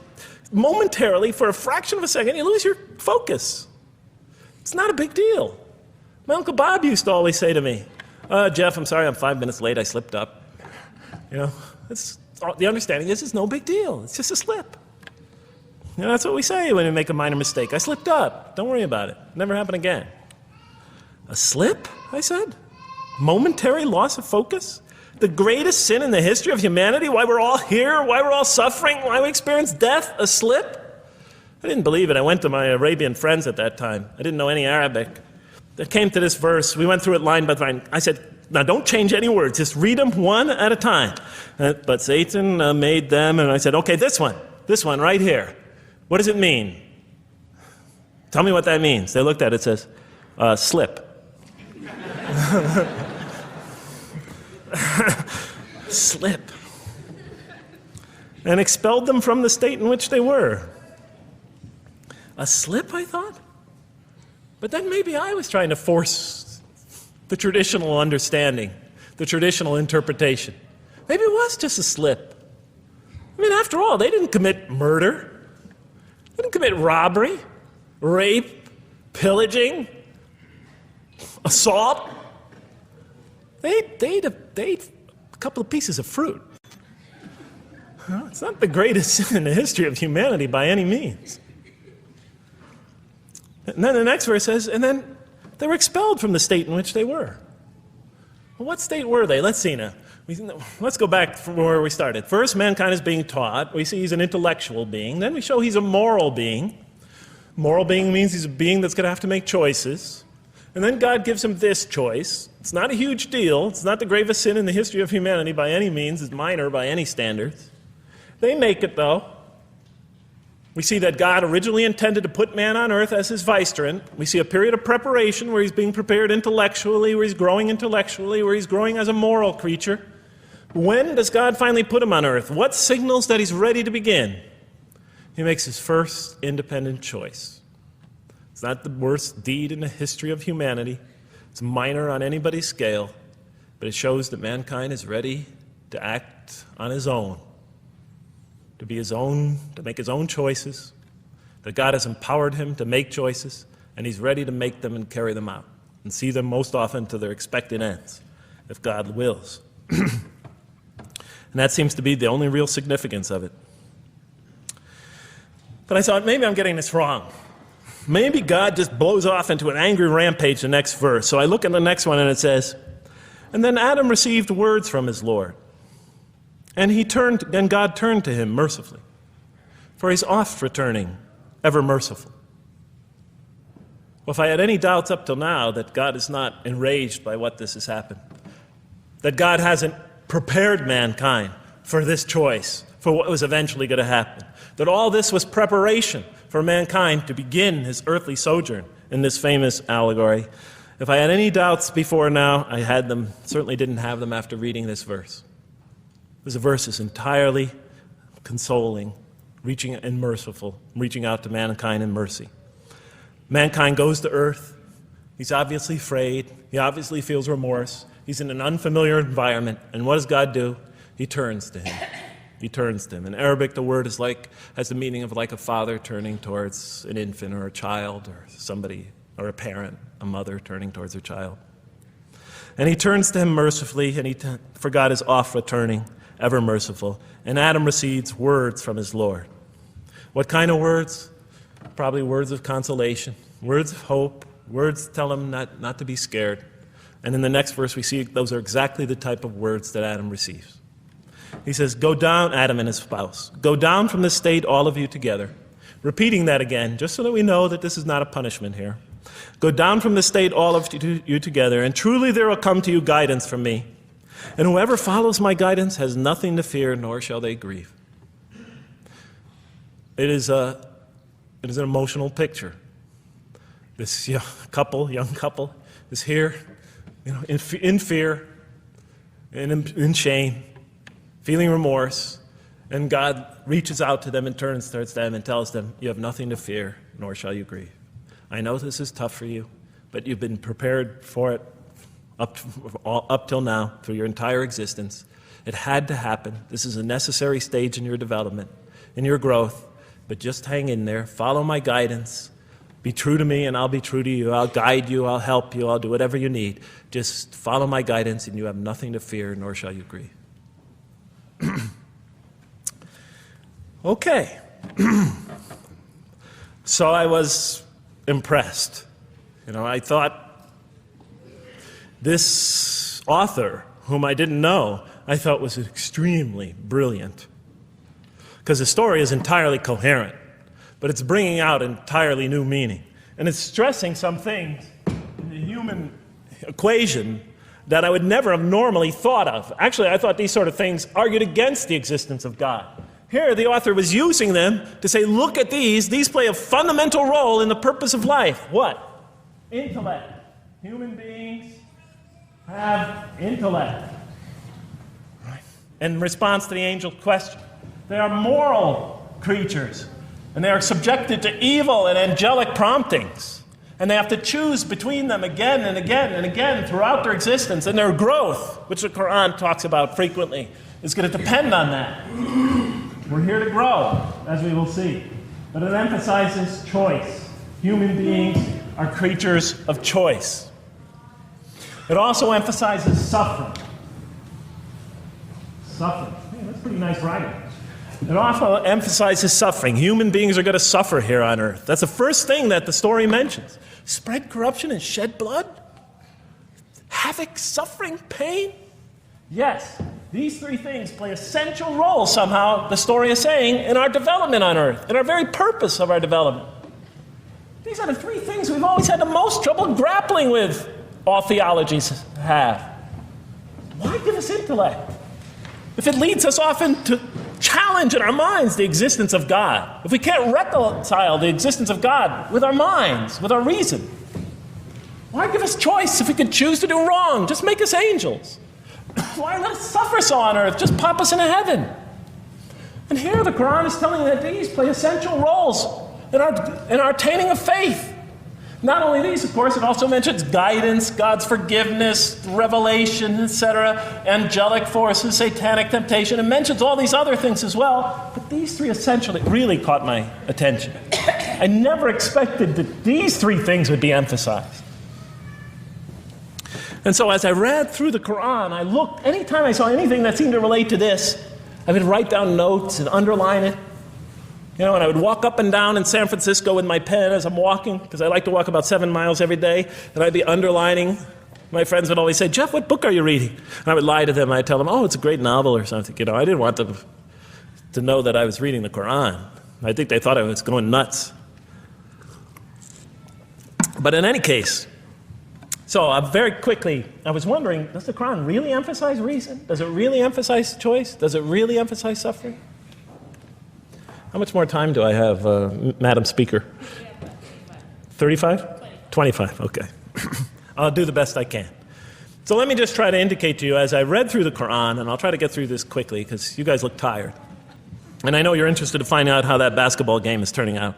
momentarily, for a fraction of a second, you lose your focus. It's not a big deal. My Uncle Bob used to always say to me, "Jeff, I'm sorry I'm 5 minutes late, I slipped up." The understanding is it's no big deal, it's just a slip. That's what we say when we make a minor mistake. I slipped up. Don't worry about it. Never happen again. A slip, I said? Momentary loss of focus? The greatest sin in the history of humanity? Why we're all here? Why we're all suffering? Why we experience death? A slip? I didn't believe it. I went to my Arabian friends at that time. I didn't know any Arabic. They came to this verse. We went through it line by line. I said, now don't change any words. Just read them one at a time. But Satan made them, and I said, okay, this one right here. What does it mean? Tell me what that means. They looked at it, it says, slip. Slip. And expelled them from the state in which they were. A slip, I thought? But then maybe I was trying to force the traditional understanding, the traditional interpretation. Maybe it was just a slip. After all, they didn't commit murder. They didn't commit robbery, rape, pillaging, assault. They ate a couple of pieces of fruit. It's not the greatest sin in the history of humanity by any means. And then the next verse says, and then they were expelled from the state in which they were. Well, what state were they? Let's see now. Let's go back from where we started. First, mankind is being taught. We see he's an intellectual being. Then we show he's a moral being. Moral being means he's a being that's going to have to make choices. And then God gives him this choice. It's not a huge deal. It's not the gravest sin in the history of humanity by any means. It's minor by any standards. They make it, though. We see that God originally intended to put man on earth as his vicegerent. We see a period of preparation where he's being prepared intellectually, where he's growing as a moral creature. When does God finally put him on earth? What signals that he's ready to begin? He makes his first independent choice. It's not the worst deed in the history of humanity. It's minor on anybody's scale, but it shows that mankind is ready to act on his own, to be his own, to make his own choices, that God has empowered him to make choices, and he's ready to make them and carry them out, and see them most often to their expected ends, if God wills. And that seems to be the only real significance of it. But I thought, maybe I'm getting this wrong. Maybe God just blows off into an angry rampage the next verse. So I look at the next one and it says, and then Adam received words from his Lord. And God turned to him mercifully, for he's oft returning, ever merciful. Well, if I had any doubts up till now that God is not enraged by what this has happened, that God hasn't prepared mankind for this choice, for what was eventually going to happen, that all this was preparation for mankind to begin his earthly sojourn in this famous allegory. If I had any doubts before now, I had them, certainly didn't have them after reading this verse. This verse is entirely consoling, reaching and merciful, reaching out to mankind in mercy. Mankind goes to earth. He's obviously afraid. He obviously feels remorse. He's in an unfamiliar environment. And what does God do? He turns to him. He turns to him. In Arabic, the word has the meaning of like a father turning towards an infant or a child or somebody, or a parent, a mother turning towards her child. And he turns to him mercifully, and for God is oft returning, ever merciful. And Adam receives words from his Lord. What kind of words? Probably words of consolation, words of hope, words tell him not to be scared. And in the next verse, we see those are exactly the type of words that Adam receives. He says, go down, Adam and his spouse. Go down from this state, all of you together. Repeating that again, just so that we know that this is not a punishment here. Go down from this state, all of you together, and truly there will come to you guidance from me. And whoever follows my guidance has nothing to fear, nor shall they grieve. It is an emotional picture. This young couple is here, in fear, in shame, feeling remorse, and God reaches out to them and turns towards them and tells them, you have nothing to fear, nor shall you grieve. I know this is tough for you, but you've been prepared for it up till now, through your entire existence. It had to happen. This is a necessary stage in your development, in your growth, but just hang in there, follow my guidance, be true to me and I'll be true to you. I'll guide you, I'll help you, I'll do whatever you need. Just follow my guidance and you have nothing to fear, nor shall you grieve. Okay. So I was impressed. I thought this author, whom I didn't know, I thought was extremely brilliant. Because the story is entirely coherent, but it's bringing out entirely new meaning. And it's stressing some things in the human equation that I would never have normally thought of. Actually, I thought these sort of things argued against the existence of God. Here, the author was using them to say, look at these. These play a fundamental role in the purpose of life. What? Intellect. Human beings have intellect. Right. In response to the angel's question, they are moral creatures, and they are subjected to evil and angelic promptings. And they have to choose between them again and again and again throughout their existence. And their growth, which the Quran talks about frequently, is going to depend on that. We're here to grow, as we will see. But it emphasizes choice. Human beings are creatures of choice. It also emphasizes suffering. Suffering. Hey, that's pretty nice writing. It also emphasizes suffering. Human beings are going to suffer here on earth. That's the first thing that the story mentions. Spread corruption and shed blood? Havoc, suffering, pain? Yes, these three things play essential roles somehow, the story is saying, in our development on earth, in our very purpose of our development. These are the three things we've always had the most trouble grappling with, all theologies have. Why give us intellect if it leads us often to challenge in our minds the existence of God? If we can't reconcile the existence of God with our minds, with our reason, why give us choice if we could choose to do wrong? Just make us angels. Why let us suffer so on earth? Just pop us into heaven. And here the Quran is telling that these play essential roles in our attaining of faith. Not only these, of course, it also mentions guidance, God's forgiveness, revelation, etc., angelic forces, satanic temptation. It mentions all these other things as well, but these three essentially really caught my attention. I never expected that these three things would be emphasized. And so as I read through the Quran, I looked, anytime I saw anything that seemed to relate to this, I would write down notes and underline it. You know, and I would walk up and down in San Francisco with my pen as I'm walking, because I like to walk about 7 miles every day, and I'd be underlining. My friends would always say, "Jeff, what book are you reading?" And I would lie to them. I'd tell them, "Oh, it's a great novel or something." You know, I didn't want them to know that I was reading the Quran. I think they thought I was going nuts. But in any case, so very quickly, I was wondering, does the Quran really emphasize reason? Does it really emphasize choice? Does it really emphasize suffering? How much more time do I have, Madam Speaker? 35? 25, okay. I'll do the best I can. So let me just try to indicate to you, as I read through the Quran, and I'll try to get through this quickly because you guys look tired. And I know you're interested to find out how that basketball game is turning out.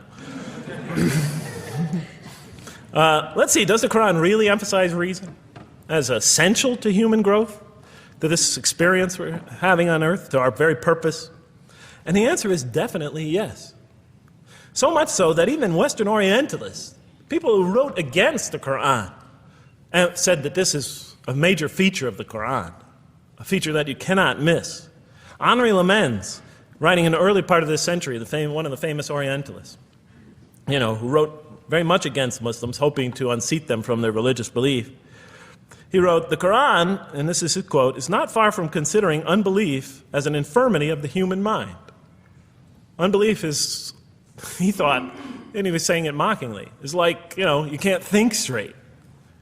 Let's see, does the Quran really emphasize reason as essential to human growth, to this experience we're having on earth, to our very purpose? And the answer is definitely yes. So much so that even Western Orientalists, people who wrote against the Quran, said that this is a major feature of the Quran, a feature that you cannot miss. Henri Lemens, writing in the early part of this century, one of the famous Orientalists, you know, who wrote very much against Muslims, hoping to unseat them from their religious belief. He wrote, "The Quran," and this is his quote, "is not far from considering unbelief as an infirmity of the human mind." Unbelief is, he thought, and he was saying it mockingly, is like, you know, you can't think straight.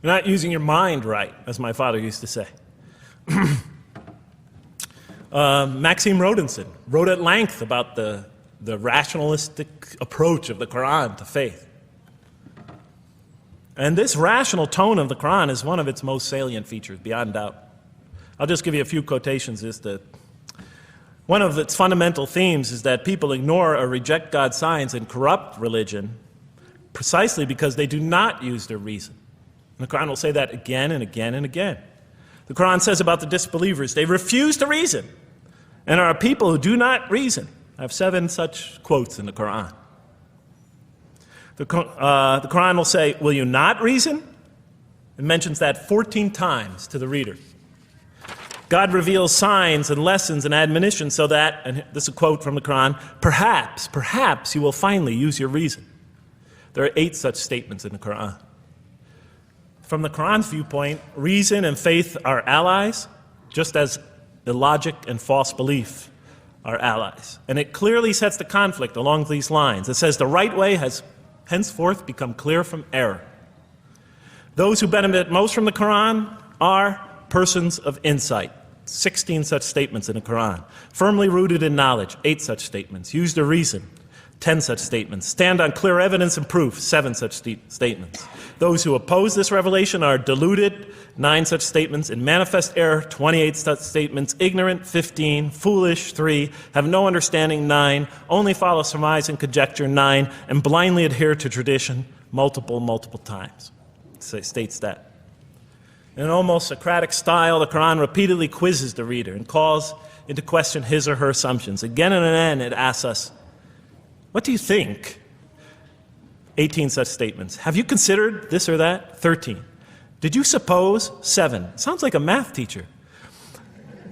You're not using your mind right, as my father used to say. Maxime Rodinson wrote at length about the rationalistic approach of the Quran to faith. And this rational tone of the Quran is one of its most salient features, beyond doubt. I'll just give you a few quotations. One of its fundamental themes is that people ignore or reject God's signs and corrupt religion precisely because they do not use their reason. And the Quran will say that again and again and again. The Quran says about the disbelievers, they refuse to reason and are a people who do not reason. I have 7 such quotes in the Quran. The Quran will say, "Will you not reason?" It mentions that 14 times to the reader. God reveals signs and lessons and admonitions so that, and this is a quote from the Quran, perhaps you will finally use your reason. There are 8 such statements in the Quran. From the Quran's viewpoint, reason and faith are allies, just as illogic and false belief are allies. And it clearly sets the conflict along these lines. It says the right way has henceforth become clear from error. Those who benefit most from the Quran are persons of insight. 16 such statements in the Quran. Firmly rooted in knowledge, 8 such statements. Use their reason, 10 such statements. Stand on clear evidence and proof, 7 such statements. Those who oppose this revelation are deluded, 9 such statements. In manifest error, 28 such statements. Ignorant, 15. Foolish, 3. Have no understanding, 9. Only follow surmise and conjecture, 9. And blindly adhere to tradition, multiple times. It states that. In an almost Socratic style, the Quran repeatedly quizzes the reader and calls into question his or her assumptions. Again and again, it asks us, what do you think? 18 such statements. Have you considered this or that? 13. Did you suppose? 7. Sounds like a math teacher.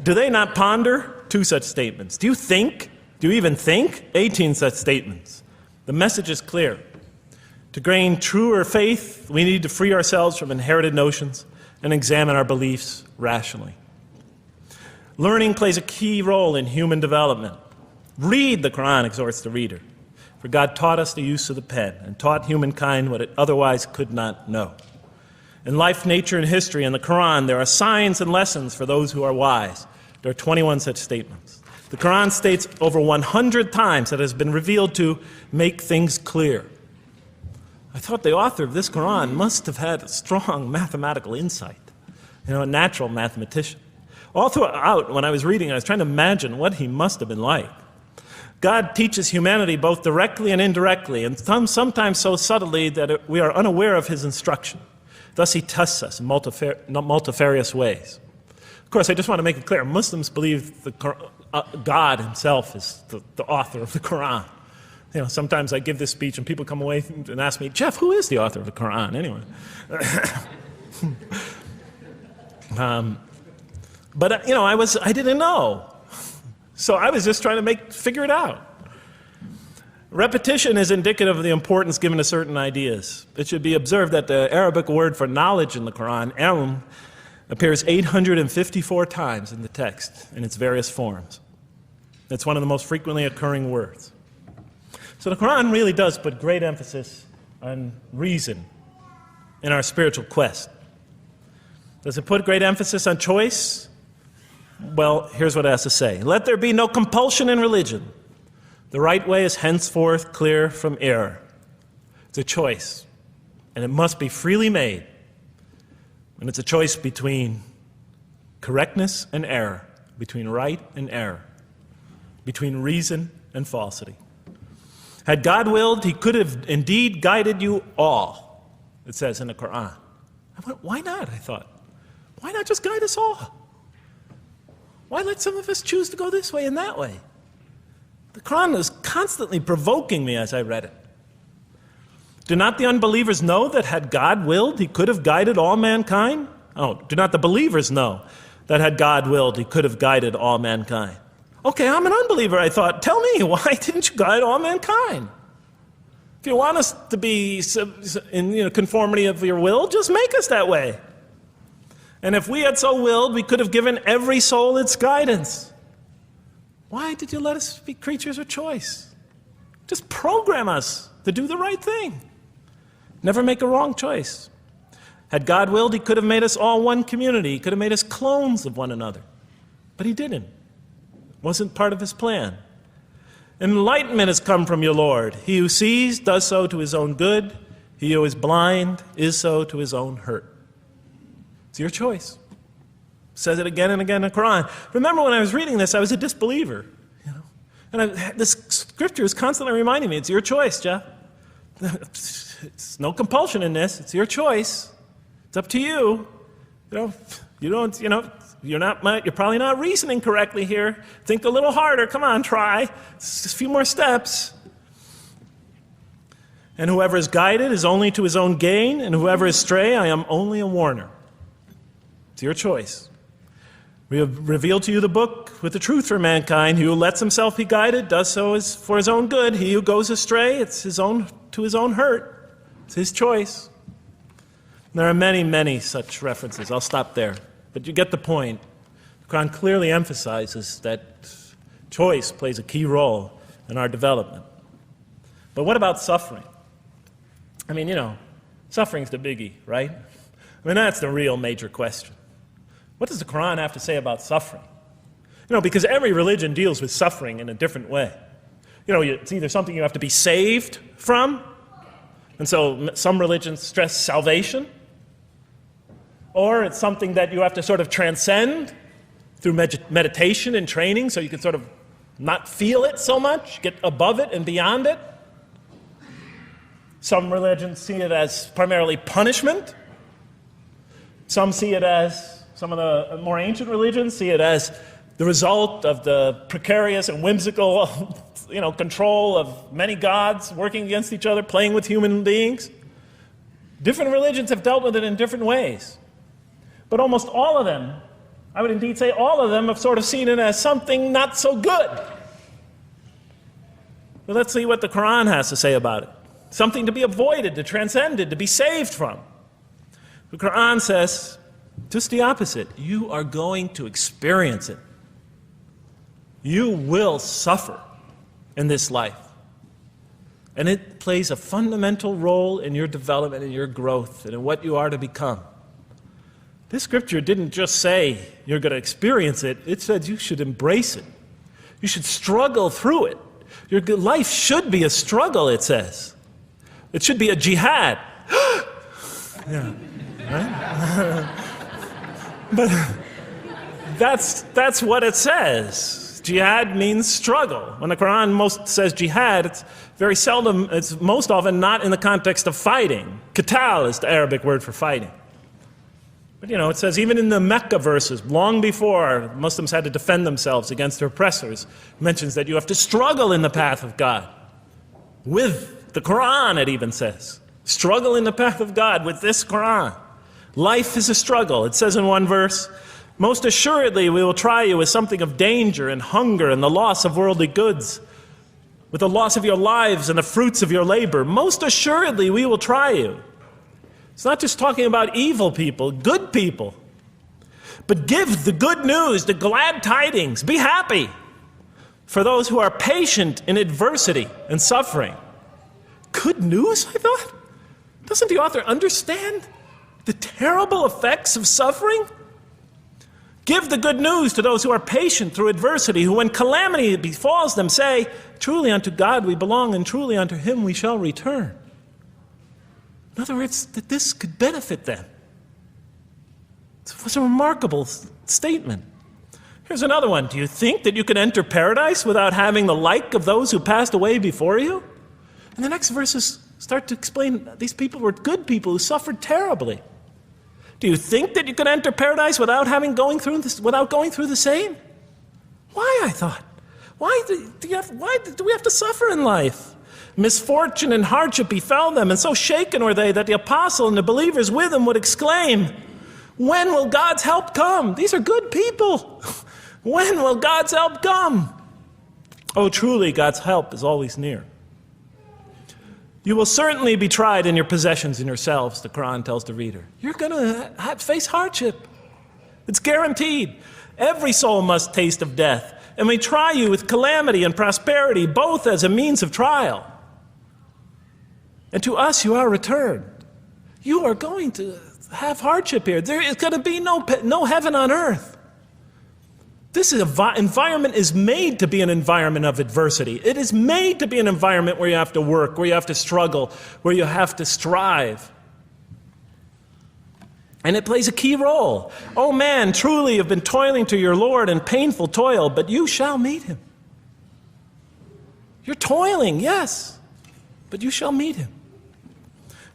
Do they not ponder? 2 such statements. Do you think? Do you even think? 18 such statements. The message is clear. To gain truer faith, we need to free ourselves from inherited notions and examine our beliefs rationally. Learning plays a key role in human development. Read, the Quran exhorts the reader. For God taught us the use of the pen and taught humankind what it otherwise could not know. In life, nature, and history, in the Quran, there are signs and lessons for those who are wise. There are 21 such statements. The Quran states over 100 times that it has been revealed to make things clear. I thought the author of this Quran must have had a strong mathematical insight, a natural mathematician. All throughout, when I was reading, I was trying to imagine what he must have been like. God teaches humanity both directly and indirectly, and sometimes so subtly that we are unaware of his instruction. Thus, he tests us in multifarious ways. Of course, I just want to make it clear, Muslims believe God himself is the author of the Quran. Sometimes I give this speech and people come away and ask me, Jeff, who is the author of the Quran anyway? But I didn't know. So I was just trying to figure it out. Repetition is indicative of the importance given to certain ideas. It should be observed that the Arabic word for knowledge in the Quran, ilm, appears 854 times in the text in its various forms. It's one of the most frequently occurring words. So the Quran really does put great emphasis on reason in our spiritual quest. Does it put great emphasis on choice? Well, here's what it has to say. Let there be no compulsion in religion. The right way is henceforth clear from error. It's a choice, and it must be freely made. And it's a choice between correctness and error, between right and error, between reason and falsity. Had God willed, he could have indeed guided you all, it says in the Quran. I went, why not? I thought. Why not just guide us all? Why let some of us choose to go this way and that way? The Quran was constantly provoking me as I read it. Do not the unbelievers know that had God willed, he could have guided all mankind? Oh, do not the believers know that had God willed, he could have guided all mankind? Okay, I'm an unbeliever, I thought. Tell me, why didn't you guide all mankind? If you want us to be in conformity of your will, just make us that way. And if we had so willed, we could have given every soul its guidance. Why did you let us be creatures of choice? Just program us to do the right thing. Never make a wrong choice. Had God willed, he could have made us all one community. He could have made us clones of one another. But he didn't. It wasn't part of his plan. Enlightenment has come from your Lord. He who sees does so to his own good. He who is blind is so to his own hurt. It's your choice. Says it again and again in the Quran. Remember when I was reading this, I was a disbeliever. And this scripture is constantly reminding me, it's your choice, Jeff. It's no compulsion in this. It's your choice. It's up to you. You're probably not reasoning correctly here. Think a little harder. Come on, try. It's just a few more steps. And whoever is guided is only to his own gain, and whoever is stray, I am only a warner. It's your choice. We have revealed to you the book with the truth for mankind. He who lets himself be guided does so for his own good. He who goes astray, it's to his own hurt. It's his choice. There are many, many such references. I'll stop there. But you get the point. The Quran clearly emphasizes that choice plays a key role in our development. But what about suffering? Suffering's the biggie, right? That's the real major question. What does the Quran have to say about suffering? Because every religion deals with suffering in a different way. It's either something you have to be saved from, and so some religions stress salvation, or it's something that you have to sort of transcend through meditation and training, so you can sort of not feel it so much, get above it and beyond it. Some religions see it as primarily punishment. Some of the more ancient religions see it as the result of the precarious and whimsical, control of many gods working against each other, playing with human beings. Different religions have dealt with it in different ways. But almost all of them, I would indeed say all of them, have sort of seen it as something not so good. But let's see what the Quran has to say about it. Something to be avoided, to transcended, to be saved from. The Quran says just the opposite. You are going to experience it. You will suffer in this life. And it plays a fundamental role in your development and your growth and in what you are to become. This scripture didn't just say you're going to experience it. It said you should embrace it. You should struggle through it. Your life should be a struggle, it says. It should be a jihad. Yeah, right? But that's what it says. Jihad means struggle. When the Quran most says jihad, it's very seldom, it's most often not in the context of fighting. Qital is the Arabic word for fighting. But it says even in the Mecca verses, long before Muslims had to defend themselves against their oppressors, it mentions that you have to struggle in the path of God. With the Quran, it even says. Struggle in the path of God with this Quran. Life is a struggle. It says in one verse, most assuredly we will try you with something of danger and hunger and the loss of worldly goods, with the loss of your lives and the fruits of your labor. Most assuredly we will try you. It's not just talking about evil people, good people. But give the good news, the glad tidings. Be happy for those who are patient in adversity and suffering. Good news, I thought? Doesn't the author understand the terrible effects of suffering? Give the good news to those who are patient through adversity, who when calamity befalls them say, truly unto God we belong and truly unto him we shall return. In other words, that this could benefit them. It was a remarkable statement. Here's another one. Do you think that you can enter paradise without having the like of those who passed away before you? And the next verses start to explain these people were good people who suffered terribly. Do you think that you can enter paradise without going through the same? Why, I thought? Why do we have to suffer in life? Misfortune and hardship befell them, and so shaken were they that the apostle and the believers with him would exclaim, when will God's help come? These are good people. When will God's help come? Oh, truly, God's help is always near. You will certainly be tried in your possessions and yourselves, the Quran tells the reader. You're going to face hardship. It's guaranteed. Every soul must taste of death, and we try you with calamity and prosperity, both as a means of trial. And to us you are returned. You are going to have hardship here. There is going to be no heaven on earth. This environment is made to be an environment of adversity. It is made to be an environment where you have to work, where you have to struggle, where you have to strive. And it plays a key role. Oh man, truly you've been toiling to your Lord in painful toil, but you shall meet him. You're toiling, yes, but you shall meet him.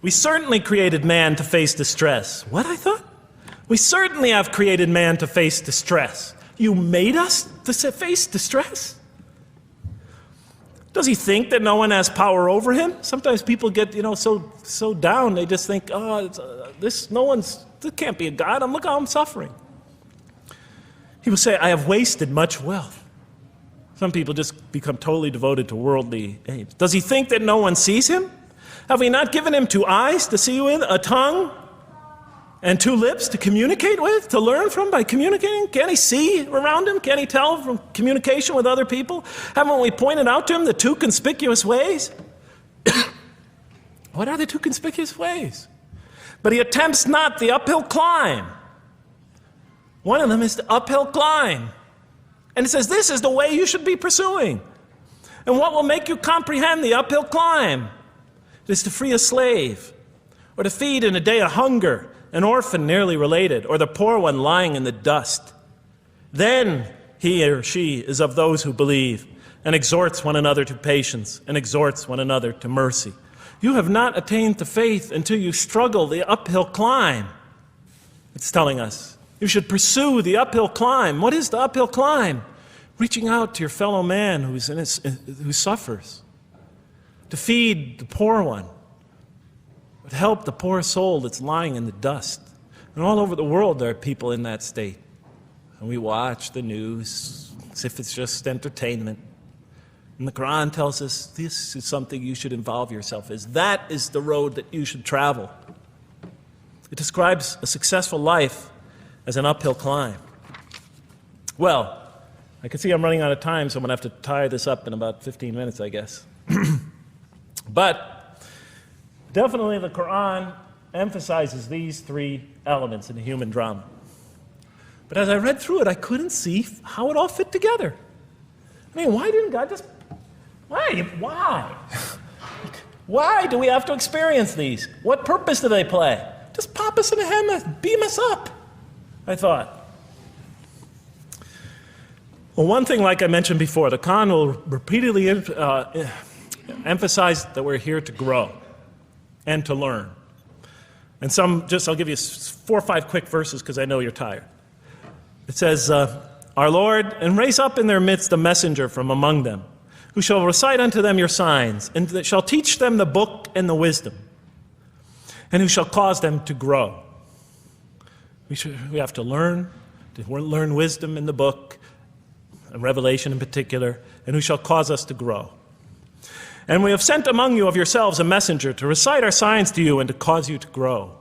We certainly created man to face distress. What, I thought? We certainly have created man to face distress. You made us to face distress? Does he think that no one has power over him? Sometimes people get, so down, they just think, this can't be a God. Look how I'm suffering. He will say, I have wasted much wealth. Some people just become totally devoted to worldly aims. Does he think that no one sees him? Have we not given him 2 eyes to see with, a tongue, and 2 lips to communicate with, to learn from by communicating? Can't he see around him? Can't he tell from communication with other people? Haven't we pointed out to him the 2 conspicuous ways? What are the 2 conspicuous ways? But he attempts not the uphill climb. One of them is the uphill climb. And it says this is the way you should be pursuing. And what will make you comprehend the uphill climb? It is to free a slave, or to feed in a day of hunger, an orphan nearly related, or the poor one lying in the dust. Then he or she is of those who believe, and exhorts one another to patience, and exhorts one another to mercy. You have not attained to faith until you struggle the uphill climb. It's telling us you should pursue the uphill climb. What is the uphill climb? Reaching out to your fellow man who suffers. To feed the poor one, but help the poor soul that's lying in the dust. And all over the world there are people in that state. And we watch the news as if it's just entertainment. And the Quran tells us this is something you should involve yourself in. That is the road that you should travel. It describes a successful life as an uphill climb. Well, I can see I'm running out of time, so I'm going to have to tie this up in about 15 minutes, I guess. But definitely the Quran emphasizes these three elements in the human drama. But as I read through it, I couldn't see how it all fit together. I mean, why didn't God just... Why? Why do we have to experience these? What purpose do they play? Just pop us in the head, beam us up, I thought. Well, one thing, like I mentioned before, the Quran will repeatedly emphasize that we're here to grow and to learn. And I'll give you 4 or 5 quick verses because I know you're tired. It says, Our Lord, and raise up in their midst a messenger from among them, who shall recite unto them your signs, and that shall teach them the book and the wisdom, and who shall cause them to grow. We have to learn wisdom in the book, and Revelation in particular, and who shall cause us to grow. And we have sent among you of yourselves a messenger to recite our signs to you and to cause you to grow.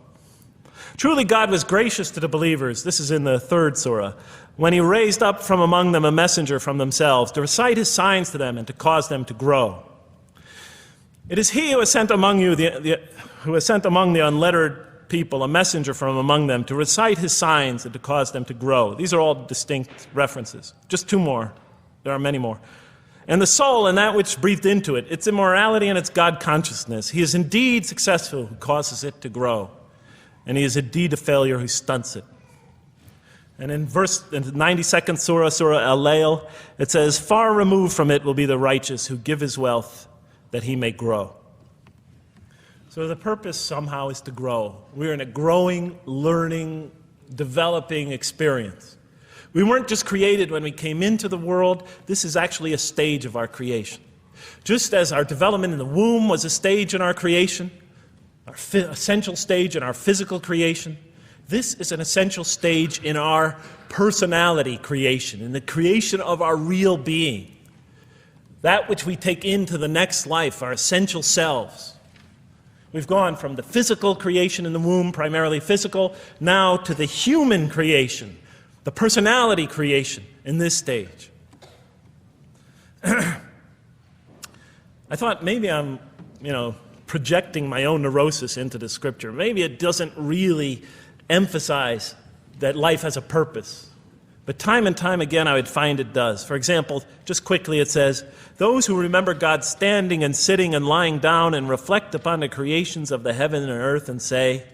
Truly God was gracious to the believers, this is in the 3rd surah, when he raised up from among them a messenger from themselves to recite his signs to them and to cause them to grow. It is he who has sent among you, who has sent among the unlettered people a messenger from among them to recite his signs and to cause them to grow. These are all distinct references. Just 2 more. There are many more. And the soul and that which breathed into it, its immorality and its God consciousness. He is indeed successful who causes it to grow. And he is indeed a failure who stunts it. And in the 92nd surah, Surah Al-Layl, it says, Far removed from it will be the righteous who give his wealth that he may grow. So the purpose somehow is to grow. We're in a growing, learning, developing experience. We weren't just created when we came into the world. This is actually a stage of our creation. Just as our development in the womb was a stage in our creation, our essential stage in our physical creation, this is an essential stage in our personality creation, in the creation of our real being. That which we take into the next life, our essential selves. We've gone from the physical creation in the womb, primarily physical, now to the human creation, the personality creation in this stage. I thought maybe I'm, projecting my own neurosis into the scripture. Maybe it doesn't really emphasize that life has a purpose. But time and time again, I would find it does. For example, just quickly it says, those who remember God standing and sitting and lying down and reflect upon the creations of the heaven and earth and say,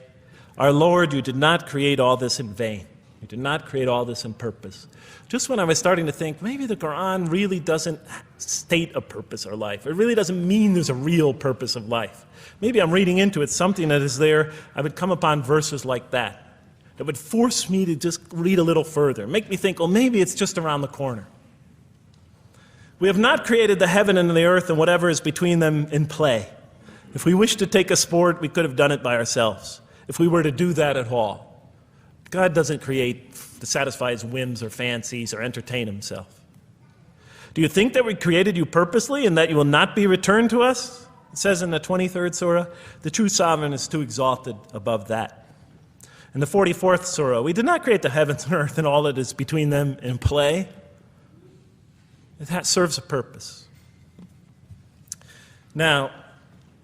Our Lord, you did not create all this in vain. You did not create all this in purpose. Just when I was starting to think, maybe the Quran really doesn't state a purpose of life. It really doesn't mean there's a real purpose of life. Maybe I'm reading into it something that is there. I would come upon verses like that would force me to just read a little further, make me think, well, maybe it's just around the corner. We have not created the heaven and the earth and whatever is between them in play. If we wished to take a sport, we could have done it by ourselves, if we were to do that at all. God doesn't create to satisfy his whims or fancies or entertain himself. Do you think that we created you purposely and that you will not be returned to us? It says in the 23rd surah, the true sovereign is too exalted above that. In the 44th surah, we did not create the heavens and earth and all that is between them in play. That serves a purpose. Now,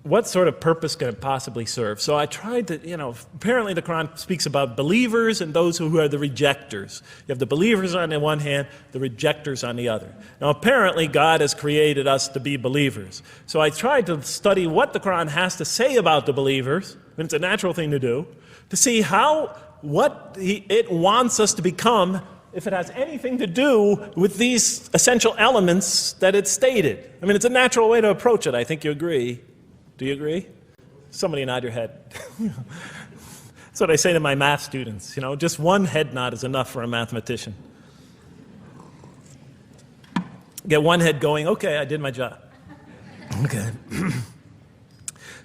what sort of purpose can it possibly serve? So I tried to, apparently the Quran speaks about believers and those who are the rejectors. You have the believers on the one hand, the rejectors on the other. Now apparently God has created us to be believers. So I tried to study what the Quran has to say about the believers, and it's a natural thing to do, to see what it wants us to become, if it has anything to do with these essential elements that it stated. I mean, it's a natural way to approach it. I think you agree. Do you agree? Somebody nod your head. That's what I say to my math students. Just one head nod is enough for a mathematician. Get one head going, okay, I did my job. Okay.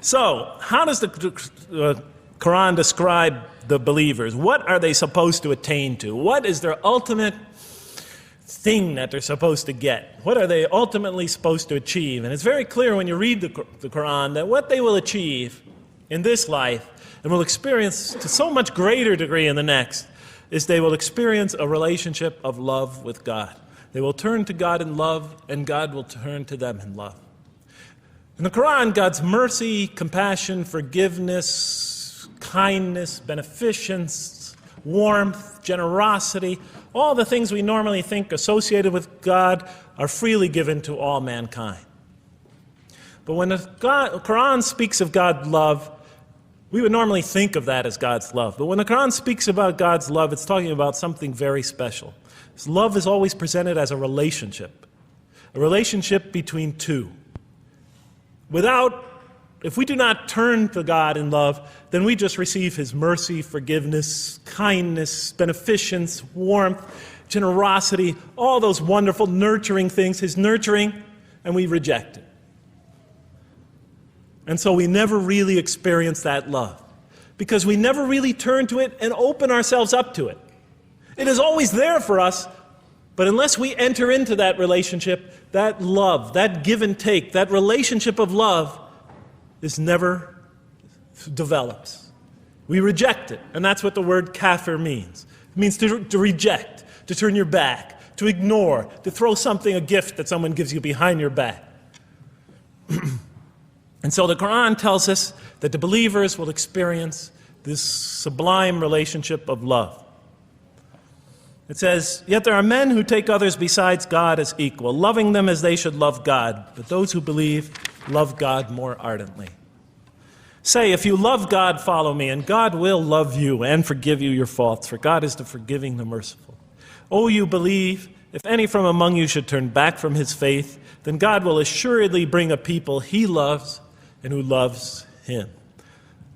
So, how does the Quran describe the believers? What are they supposed to attain to? What is their ultimate thing that they're supposed to get? What are they ultimately supposed to achieve? And it's very clear when you read the Quran that what they will achieve in this life and will experience to so much greater degree in the next is they will experience a relationship of love with God. They will turn to God in love and God will turn to them in love. In the Quran, God's mercy, compassion, forgiveness, kindness, beneficence, warmth, generosity, all the things we normally think associated with God are freely given to all mankind. But when the Quran speaks of God's love, we would normally think of that as God's love. But when the Quran speaks about God's love, it's talking about something very special. His love is always presented as a relationship between two. If we do not turn to God in love, then we just receive His mercy, forgiveness, kindness, beneficence, warmth, generosity, all those wonderful nurturing things, His nurturing, and we reject it. And so we never really experience that love, because we never really turn to it and open ourselves up to it. It is always there for us, but unless we enter into that relationship, that love, that give and take, that relationship of love never develops. We reject it, and that's what the word kafir means. It means to reject, to turn your back, to ignore, to throw something, a gift that someone gives you behind your back. And so the Quran tells us that the believers will experience this sublime relationship of love. It says, "Yet there are men who take others besides God as equal, loving them as they should love God. But those who believe love God more ardently. Say, if you love God, follow me, and God will love you and forgive you your faults, for God is the forgiving, the merciful. O you believe, if any from among you should turn back from his faith, then God will assuredly bring a people He loves and who loves Him."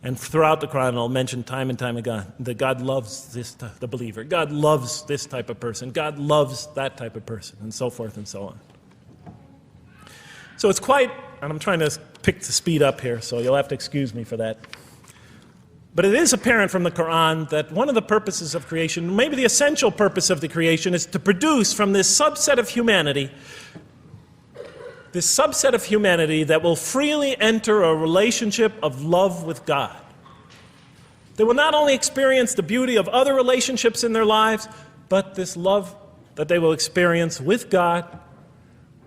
And throughout the Quran, I'll mention time and time again that God loves the believer. God loves this type of person. God loves that type of person, and so forth and so on. So it's quite, and I'm trying to pick the speed up here, so you'll have to excuse me for that. But it is apparent from the Quran that one of the purposes of creation, maybe the essential purpose of the creation, is to produce from this subset of humanity that will freely enter a relationship of love with God. They will not only experience the beauty of other relationships in their lives, but this love that they will experience with God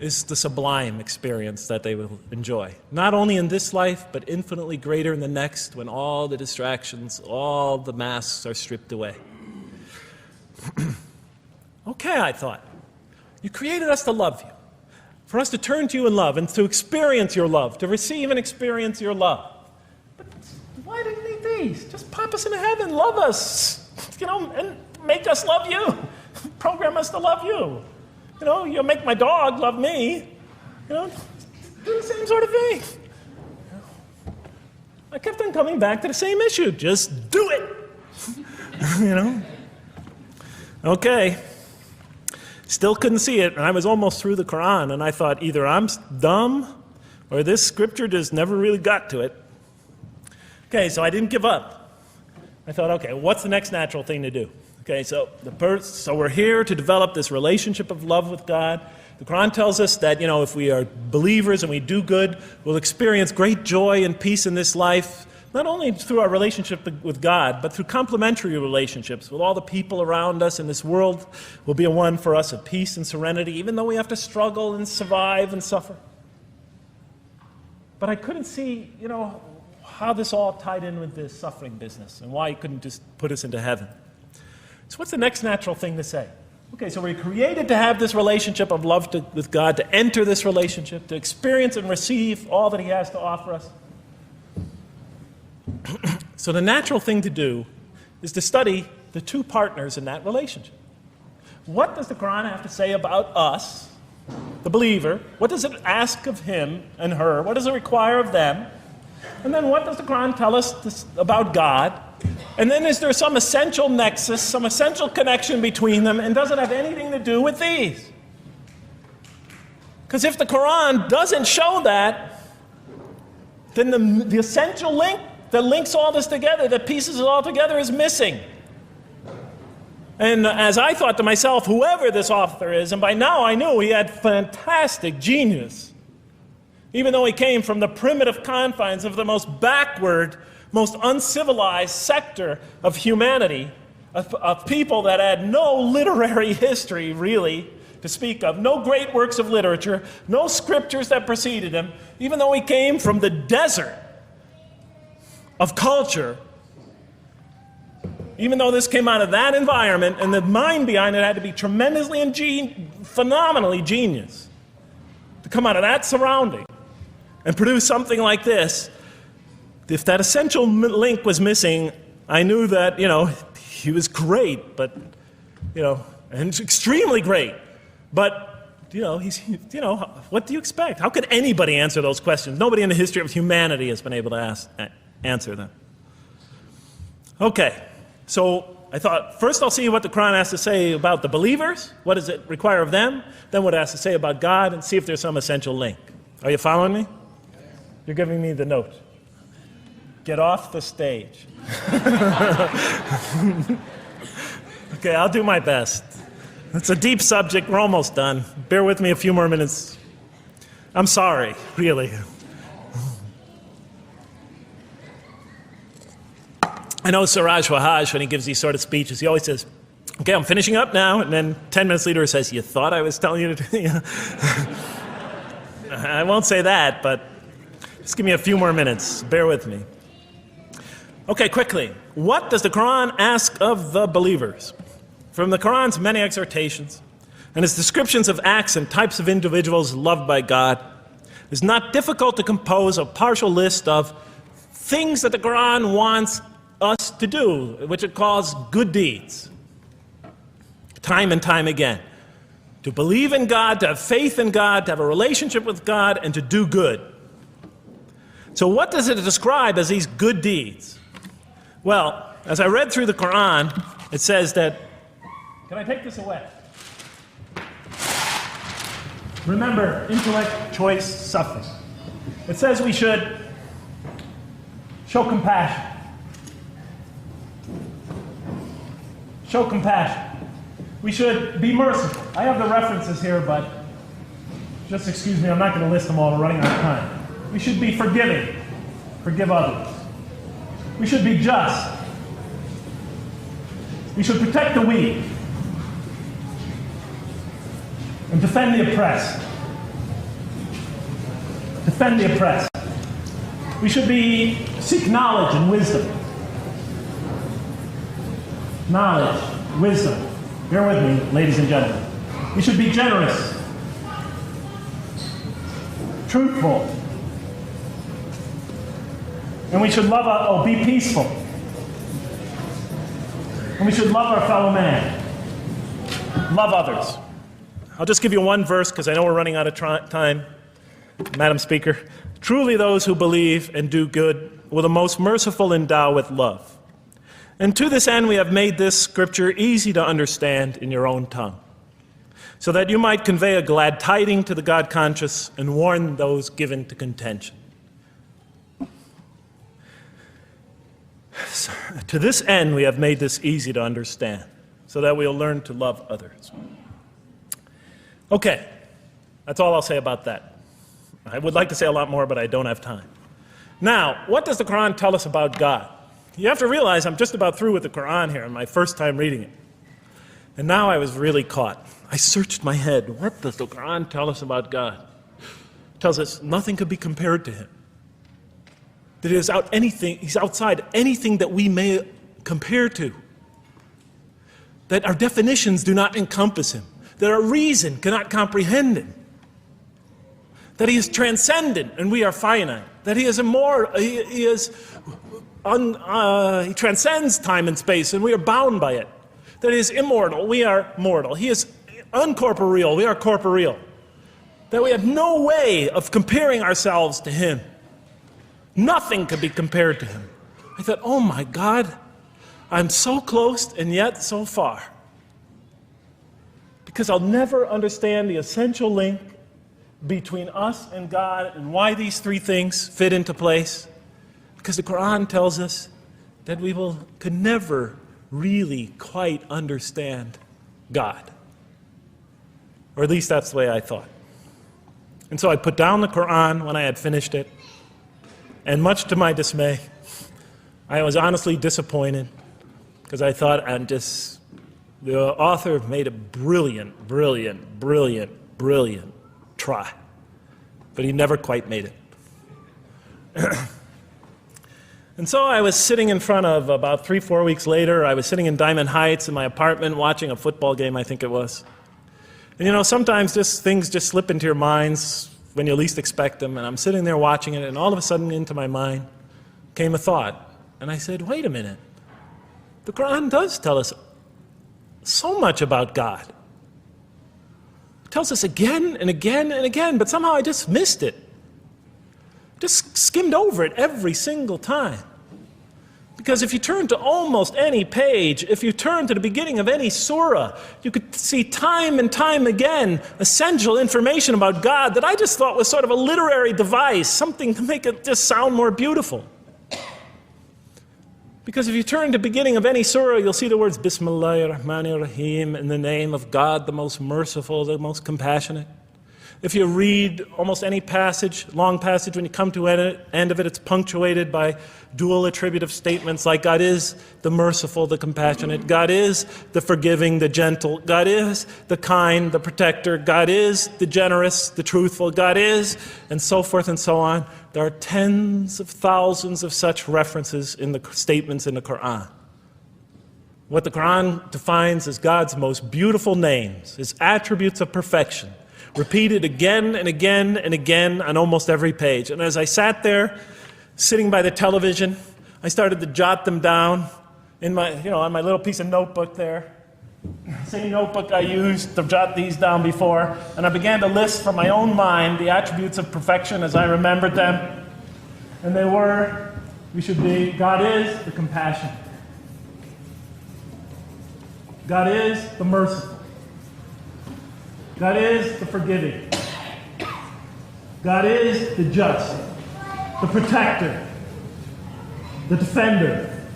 is the sublime experience that they will enjoy. Not only in this life, but infinitely greater in the next, when all the distractions, all the masks are stripped away. Okay, I thought, you created us to love you, for us to turn to you in love and to experience your love, to receive and experience your love. But why do you need these? Just pop us into heaven, love us, and make us love you. Program us to love you. You'll make my dog love me. Do the same sort of thing. I kept on coming back to the same issue. Just do it. Okay. Still couldn't see it, and I was almost through the Quran, and I thought either I'm dumb or this scripture just never really got to it. Okay, so I didn't give up. I thought, okay, what's the next natural thing to do? Okay, so we're here to develop this relationship of love with God. The Quran tells us that, if we are believers and we do good, we'll experience great joy and peace in this life, not only through our relationship with God, but through complementary relationships with all the people around us, and this world will be a one for us of peace and serenity, even though we have to struggle and survive and suffer. But I couldn't see, how this all tied in with this suffering business, and why He couldn't just put us into heaven. So what's the next natural thing to say? Okay, so we're created to have this relationship of love with God, to enter this relationship, to experience and receive all that He has to offer us. So the natural thing to do is to study the two partners in that relationship. What does the Quran have to say about us, the believer? What does it ask of him and her? What does it require of them? And then what does the Quran tell us about God? And then is there some essential nexus, some essential connection between them, and does it have anything to do with these? Because if the Quran doesn't show that, then the essential link that links all this together, that pieces it all together, is missing. And as I thought to myself, whoever this author is, and by now I knew he had fantastic genius, even though he came from the primitive confines of the most backward, most uncivilized sector of humanity, of people that had no literary history, really, to speak of, no great works of literature, no scriptures that preceded him, even though he came from the desert of culture. Even though this came out of that environment, and the mind behind it had to be tremendously and phenomenally genius to come out of that surrounding and produce something like this. If that essential link was missing, I knew that, he was great, but, and extremely great. But, what do you expect? How could anybody answer those questions? Nobody in the history of humanity has been able to answer them. Okay, so I thought, first I'll see what the Quran has to say about the believers. What does it require of them? Then what it has to say about God, and see if there's some essential link. Are you following me? You're giving me the note. Get off the stage. Okay, I'll do my best. It's a deep subject. We're almost done. Bear with me a few more minutes. I'm sorry, really. I know Siraj Wahaj, when he gives these sort of speeches, he always says, okay, I'm finishing up now, and then 10 minutes later he says, you thought I was telling you to... I won't say that, but just give me a few more minutes. Bear with me. Okay, quickly. What does the Quran ask of the believers? From the Quran's many exhortations and its descriptions of acts and types of individuals loved by God, it's not difficult to compose a partial list of things that the Quran wants us to do, which it calls good deeds, time and time again. To believe in God, to have faith in God, to have a relationship with God, and to do good. So what does it describe as these good deeds? Well, as I read through the Quran, it says that, can I take this away? Remember, intellect, choice, suffering. It says we should show compassion. Show compassion. We should be merciful. I have the references here, but just excuse me, I'm not going to list them all. We're running out of time. We should be forgiving. Forgive others. We should be just. We should protect the weak and defend the oppressed. Defend the oppressed. We should seek knowledge and wisdom. Knowledge, wisdom. Bear with me, ladies and gentlemen. We should be generous, truthful, and we should be peaceful. And we should love our fellow man. Love others. I'll just give you one verse because I know we're running out of time, Madam Speaker. Truly those who believe and do good will the most merciful endow with love. And to this end we have made this scripture easy to understand in your own tongue, so that you might convey a glad tiding to the God-conscious and warn those given to contention. To this end we have made this easy to understand, so that we'll learn to love others. Okay, that's all I'll say about that. I would like to say a lot more, but I don't have time. Now, what does the Quran tell us about God? You have to realize I'm just about through with the Quran here, my first time reading it. And now I was really caught. I searched my head. What does the Quran tell us about God? It tells us nothing could be compared to him. That he's outside anything that we may compare to. That our definitions do not encompass him. That our reason cannot comprehend him. That he is transcendent and we are finite. That he is immortal. He transcends time and space and we are bound by it. That he is immortal, we are mortal. He is uncorporeal, we are corporeal. That we have no way of comparing ourselves to him. Nothing could be compared to him. I thought, oh my God, I'm so close and yet so far. Because I'll never understand the essential link between us and God and why these three things fit into place. Because the Quran tells us that we could never really quite understand God. Or at least that's the way I thought. And so I put down the Quran when I had finished it. And much to my dismay, I was honestly disappointed because I thought The author made a brilliant try, but he never quite made it. And so I was sitting in front of, about 3-4 weeks later, I was sitting in Diamond Heights in my apartment watching a football game, I think it was. And you know, sometimes things just slip into your minds when you least expect them, and I'm sitting there watching it, and all of a sudden into my mind came a thought. And I said, wait a minute. The Quran does tell us so much about God. It tells us again and again and again, but somehow I just missed it. Just skimmed over it every single time. Because if you turn to almost any page, if you turn to the beginning of any surah, you could see time and time again essential information about God that I just thought was sort of a literary device, something to make it just sound more beautiful. Because if you turn to the beginning of any surah, you'll see the words Bismillahir Rahmanir Rahim, in the name of God, the most merciful, the most compassionate. If you read almost any passage, long passage, when you come to the end of it, it's punctuated by dual attributive statements like God is the merciful, the compassionate, God is the forgiving, the gentle, God is the kind, the protector, God is the generous, the truthful, God is, and so forth and so on. There are tens of thousands of such references in the statements in the Quran. What the Quran defines as God's most beautiful names, His attributes of perfection, repeated again and again and again on almost every page. And as I sat there, sitting by the television, I started to jot them down in my, on my little piece of notebook there. Same notebook I used to jot these down before. And I began to list from my own mind the attributes of perfection as I remembered them. And they were, God is the compassionate. God is the merciful. God is the forgiving. God is the just, the protector, the defender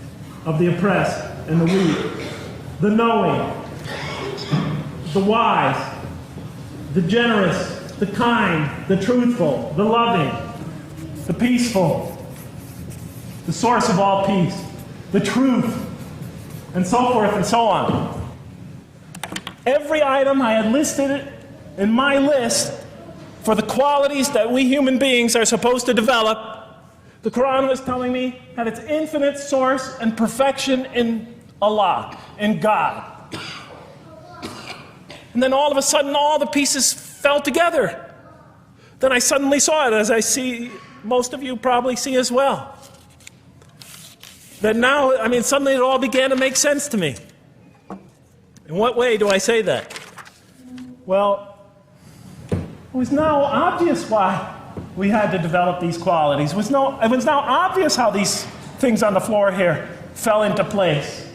of the oppressed and the weak, the knowing, the wise, the generous, the kind, the truthful, the loving, the peaceful, the source of all peace, the truth, and so forth and so on. Every item I had listed in my list for the qualities that we human beings are supposed to develop, the Quran was telling me had its infinite source and perfection in Allah, in God. And then all of a sudden, all the pieces fell together. Then I suddenly saw it, as I see most of you probably see as well. That now, suddenly it all began to make sense to me. In what way do I say that? Well, it was now obvious why we had to develop these qualities. It was now obvious how these things on the floor here fell into place.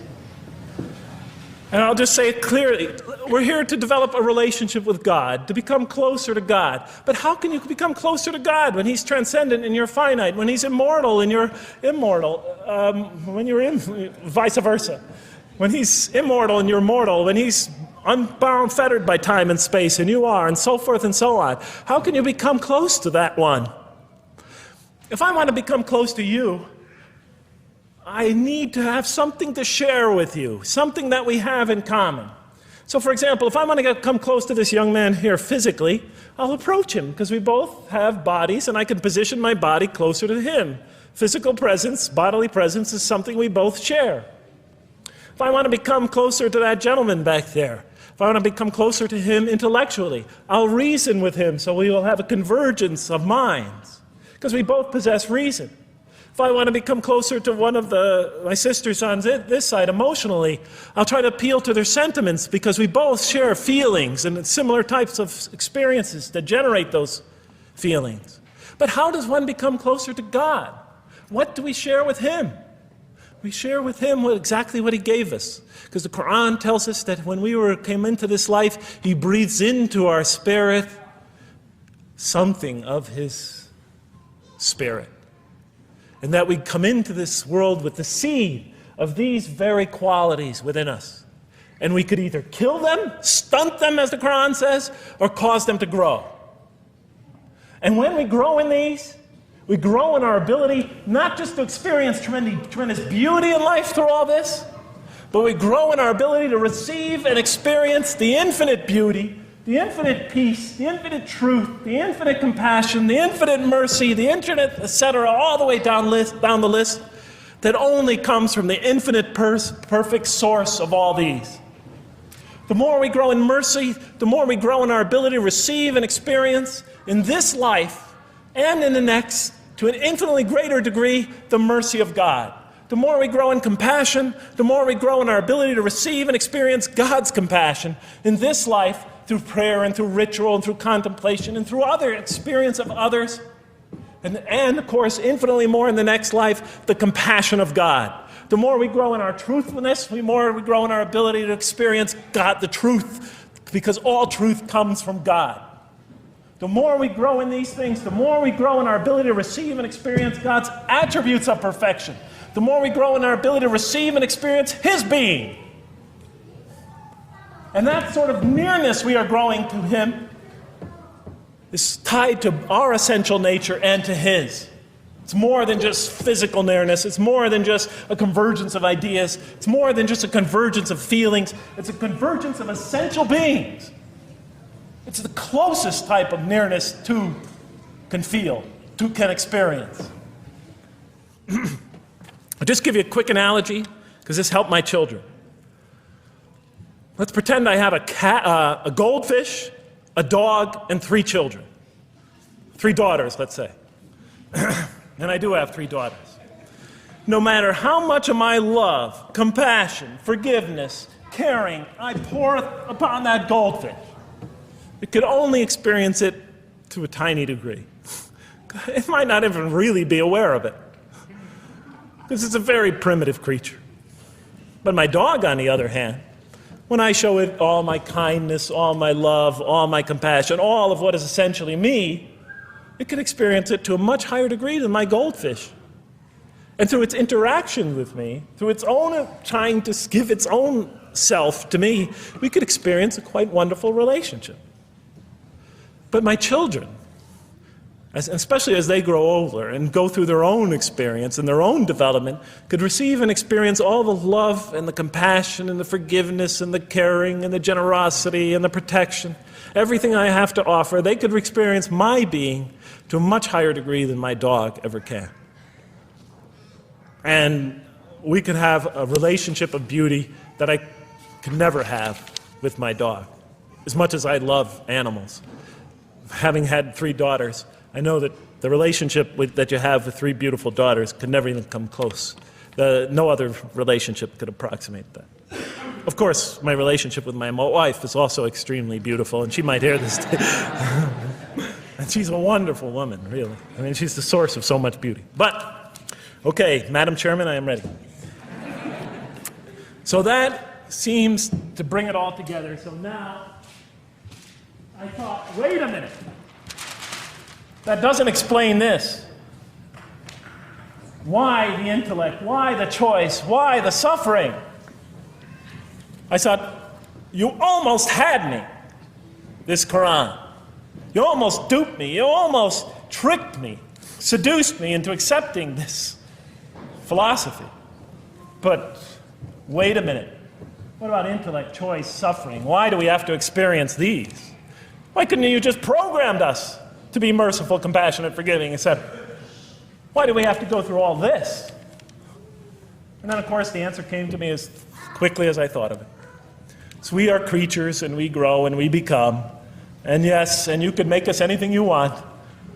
And I'll just say it clearly. We're here to develop a relationship with God, to become closer to God. But how can you become closer to God when He's transcendent and you're finite, when He's immortal and you're immortal, vice versa? When He's immortal and you're mortal, when He's unbound, fettered by time and space, and you are, and so forth and so on. How can you become close to that one? If I want to become close to you, I need to have something to share with you, something that we have in common. So for example, if I want to come close to this young man here physically, I'll approach him because we both have bodies and I can position my body closer to him. Physical presence, bodily presence is something we both share. If I want to become closer to that gentleman back there, if I want to become closer to him intellectually, I'll reason with him so we will have a convergence of minds because we both possess reason. If I want to become closer to one of my sisters on this side emotionally, I'll try to appeal to their sentiments because we both share feelings and similar types of experiences that generate those feelings. But how does one become closer to God? What do we share with Him? We share with Him exactly what He gave us. Because the Quran tells us that when we came into this life, He breathes into our spirit something of His Spirit. And that we come into this world with the seed of these very qualities within us. And we could either kill them, stunt them, as the Quran says, or cause them to grow. And when we grow in these, we grow in our ability not just to experience tremendous beauty in life through all this, but we grow in our ability to receive and experience the infinite beauty, the infinite peace, the infinite truth, the infinite compassion, the infinite mercy, the infinite, etc., all the way down the list, that only comes from the infinite perfect source of all these. The more we grow in mercy, the more we grow in our ability to receive and experience in this life and in the next, to an infinitely greater degree, the mercy of God. The more we grow in compassion, the more we grow in our ability to receive and experience God's compassion in this life through prayer and through ritual and through contemplation and through other experience of others. And of course, infinitely more in the next life, the compassion of God. The more we grow in our truthfulness, the more we grow in our ability to experience God, the truth, because all truth comes from God. The more we grow in these things, the more we grow in our ability to receive and experience God's attributes of perfection. The more we grow in our ability to receive and experience His being. And that sort of nearness we are growing to Him is tied to our essential nature and to His. It's more than just physical nearness. It's more than just a convergence of ideas. It's more than just a convergence of feelings. It's a convergence of essential beings. It's the closest type of nearness two can feel, two can experience. I'll just give you a quick analogy, because this helped my children. Let's pretend I have a goldfish, a dog, and 3 children. 3 daughters, let's say. And I do have 3 daughters. No matter how much of my love, compassion, forgiveness, caring I pour upon that goldfish, it could only experience it to a tiny degree. It might not even really be aware of it, because it's a very primitive creature. But my dog, on the other hand, when I show it all my kindness, all my love, all my compassion, all of what is essentially me, it can experience it to a much higher degree than my goldfish. And through its interaction with me, through its own trying to give its own self to me, we could experience a quite wonderful relationship. But my children, especially as they grow older and go through their own experience and their own development, could receive and experience all the love and the compassion and the forgiveness and the caring and the generosity and the protection, everything I have to offer. They could experience my being to a much higher degree than my dog ever can. And we could have a relationship of beauty that I could never have with my dog. As much as I love animals, having had 3 daughters, I know that the relationship that you have with 3 beautiful daughters could never even come close. No other relationship could approximate that. Of course, my relationship with my wife is also extremely beautiful, and she might hear this. And she's a wonderful woman, really. I mean, she's the source of so much beauty. But, okay, Madam Chairman, I am ready. So that seems to bring it all together. So now, I thought, wait a minute. That doesn't explain this. Why the intellect? Why the choice? Why the suffering? I thought, you almost had me, this Quran. You almost duped me. You almost tricked me, seduced me into accepting this philosophy. But wait a minute. What about intellect, choice, suffering? Why do we have to experience these? Why couldn't you just programmed us to be merciful, compassionate, forgiving, etc.? Why do we have to go through all this? And then, of course, the answer came to me as quickly as I thought of it. So we are creatures, and we grow, and we become. And yes, and you could make us anything you want,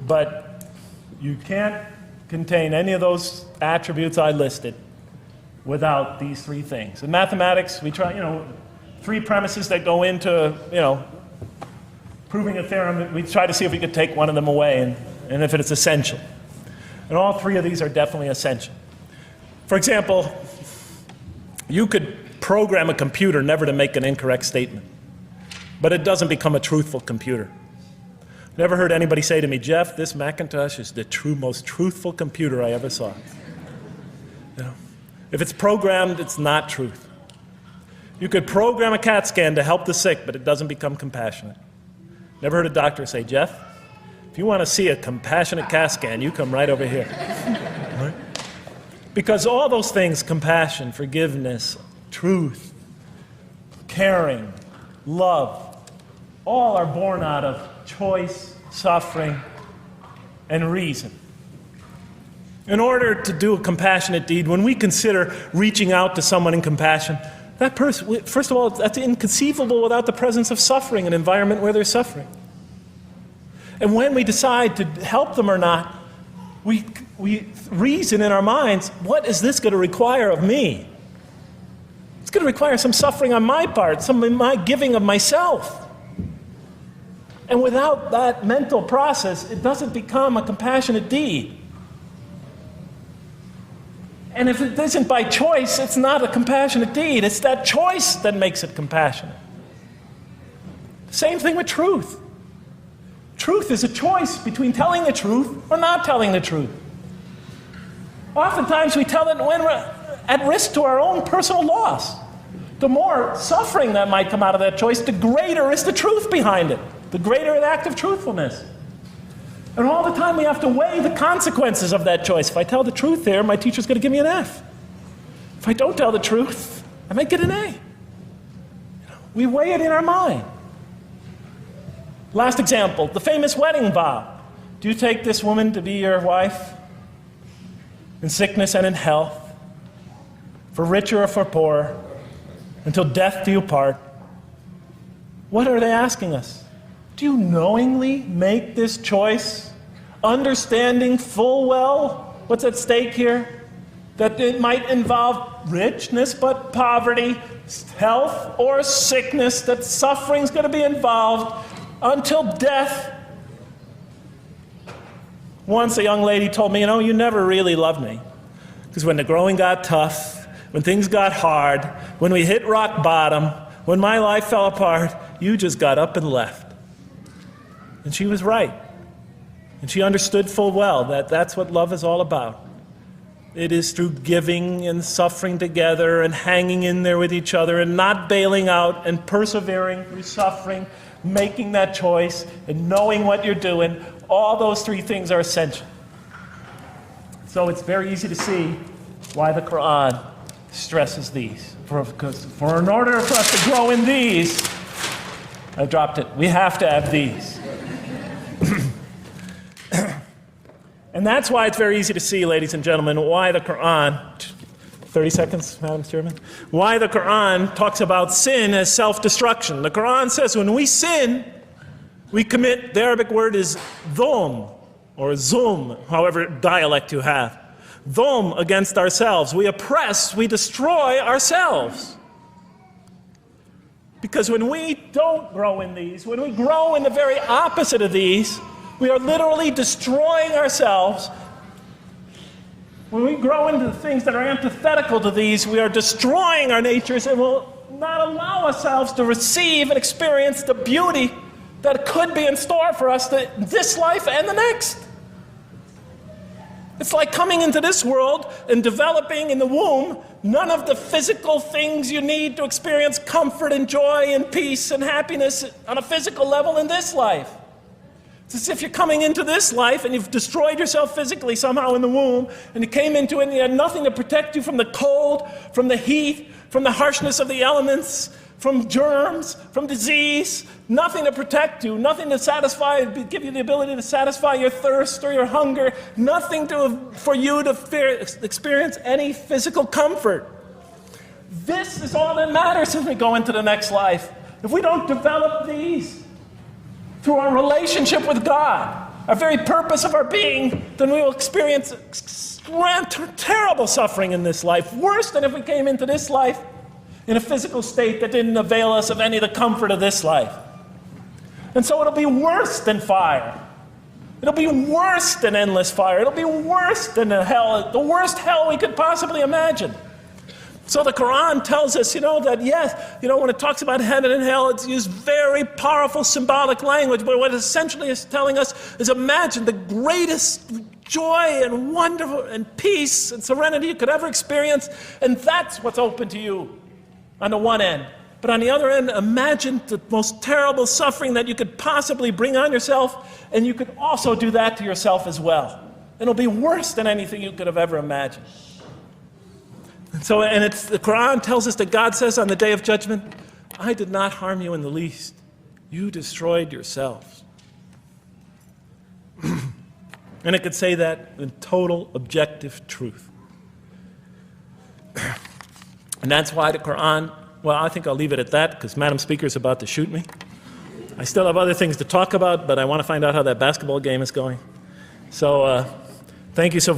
but you can't contain any of those attributes I listed without these 3 things. In mathematics, we try, 3 premises that go into, proving a theorem. We try to see if we could take one of them away, and if it's essential. And all 3 of these are definitely essential. For example, you could program a computer never to make an incorrect statement, but it doesn't become a truthful computer. Never heard anybody say to me, Jeff, this Macintosh is the most truthful computer I ever saw. If it's programmed, it's not truth. You could program a CAT scan to help the sick, but it doesn't become compassionate. Never heard a doctor say, Jeff, if you want to see a compassionate CAT scan, you come right over here. Right? Because all those things, compassion, forgiveness, truth, caring, love, all are born out of choice, suffering, and reason. In order to do a compassionate deed, when we consider reaching out to someone in compassion, that person, first of all, that's inconceivable without the presence of suffering, an environment where there's suffering. And when we decide to help them or not, we reason in our minds, what is this going to require of me? It's going to require some suffering on my part, some of my giving of myself. And without that mental process, it doesn't become a compassionate deed. And if it isn't by choice, it's not a compassionate deed. It's that choice that makes it compassionate. Same thing with truth. Truth is a choice between telling the truth or not telling the truth. Oftentimes we tell it when we're at risk to our own personal loss. The more suffering that might come out of that choice, the greater is the truth behind it, the greater an act of truthfulness. And all the time we have to weigh the consequences of that choice. If I tell the truth there, my teacher's going to give me an F. If I don't tell the truth, I might get an A. We weigh it in our mind. Last example, the famous wedding vow. Do you take this woman to be your wife in sickness and in health, for richer or for poorer, until death do you part? What are they asking us? Do you knowingly make this choice, understanding full well what's at stake here? That it might involve richness but poverty, health or sickness, that suffering's going to be involved until death. Once a young lady told me, you never really loved me. Because when the growing got tough, when things got hard, when we hit rock bottom, when my life fell apart, you just got up and left. And she was right. And she understood full well that that's what love is all about. It is through giving and suffering together and hanging in there with each other and not bailing out and persevering through suffering, making that choice and knowing what you're doing. All those three things are essential. So it's very easy to see why the Quran stresses these. For in order for us to grow in these, I dropped it, we have to have these. And that's why it's very easy to see, ladies and gentlemen, why the Quran, 30 seconds, Madam Chairman, why the Quran talks about sin as self-destruction. The Quran says when we sin, we commit, the Arabic word is dhulm, or zum, however dialect you have. Dhulm against ourselves. We oppress, we destroy ourselves. Because when we don't grow in these, when we grow in the very opposite of these, we are literally destroying ourselves. When we grow into the things that are antithetical to these, we are destroying our natures and will not allow ourselves to receive and experience the beauty that could be in store for us this life and the next. It's like coming into this world and developing in the womb none of the physical things you need to experience comfort and joy and peace and happiness on a physical level in this life. It's as if you're coming into this life and you've destroyed yourself physically somehow in the womb, and you came into it and you had nothing to protect you from the cold, from the heat, from the harshness of the elements, from germs, from disease, nothing to protect you, nothing to satisfy, give you the ability to satisfy your thirst or your hunger, nothing for you to experience any physical comfort. This is all that matters as we go into the next life. If we don't develop these through our relationship with God, our very purpose of our being, then we will experience terrible suffering in this life, worse than if we came into this life in a physical state that didn't avail us of any of the comfort of this life. And so it'll be worse than fire. It'll be worse than endless fire. It'll be worse than the worst hell we could possibly imagine. So the Quran tells us, that yes, when it talks about heaven and hell, it's used very powerful symbolic language, but what it essentially is telling us is imagine the greatest joy and wonder and peace and serenity you could ever experience, and that's what's open to you on the one end. But on the other end, imagine the most terrible suffering that you could possibly bring on yourself, and you could also do that to yourself as well. It'll be worse than anything you could have ever imagined. So, and it's the Quran tells us that God says on the day of judgment, I did not harm you in the least. You destroyed yourselves. And it could say that in total objective truth. And that's why the Quran, well, I think I'll leave it at that because Madam Speaker is about to shoot me. I still have other things to talk about, but I want to find out how that basketball game is going. So thank you so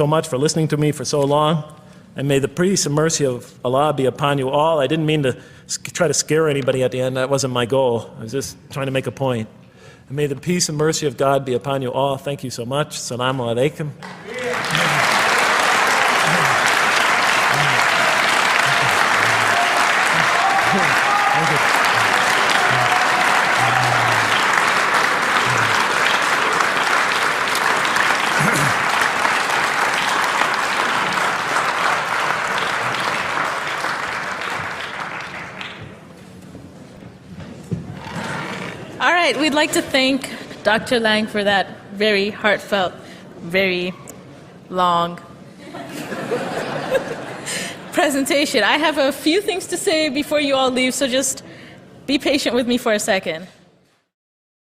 much for listening to me for so long. And may the peace and mercy of Allah be upon you all. I didn't mean to try to scare anybody at the end. That wasn't my goal. I was just trying to make a point. And may the peace and mercy of God be upon you all. Thank you so much. Assalamu alaikum. All right, we'd like to thank Dr. Lang for that very heartfelt, very long presentation. I have a few things to say before you all leave, so just be patient with me for a second.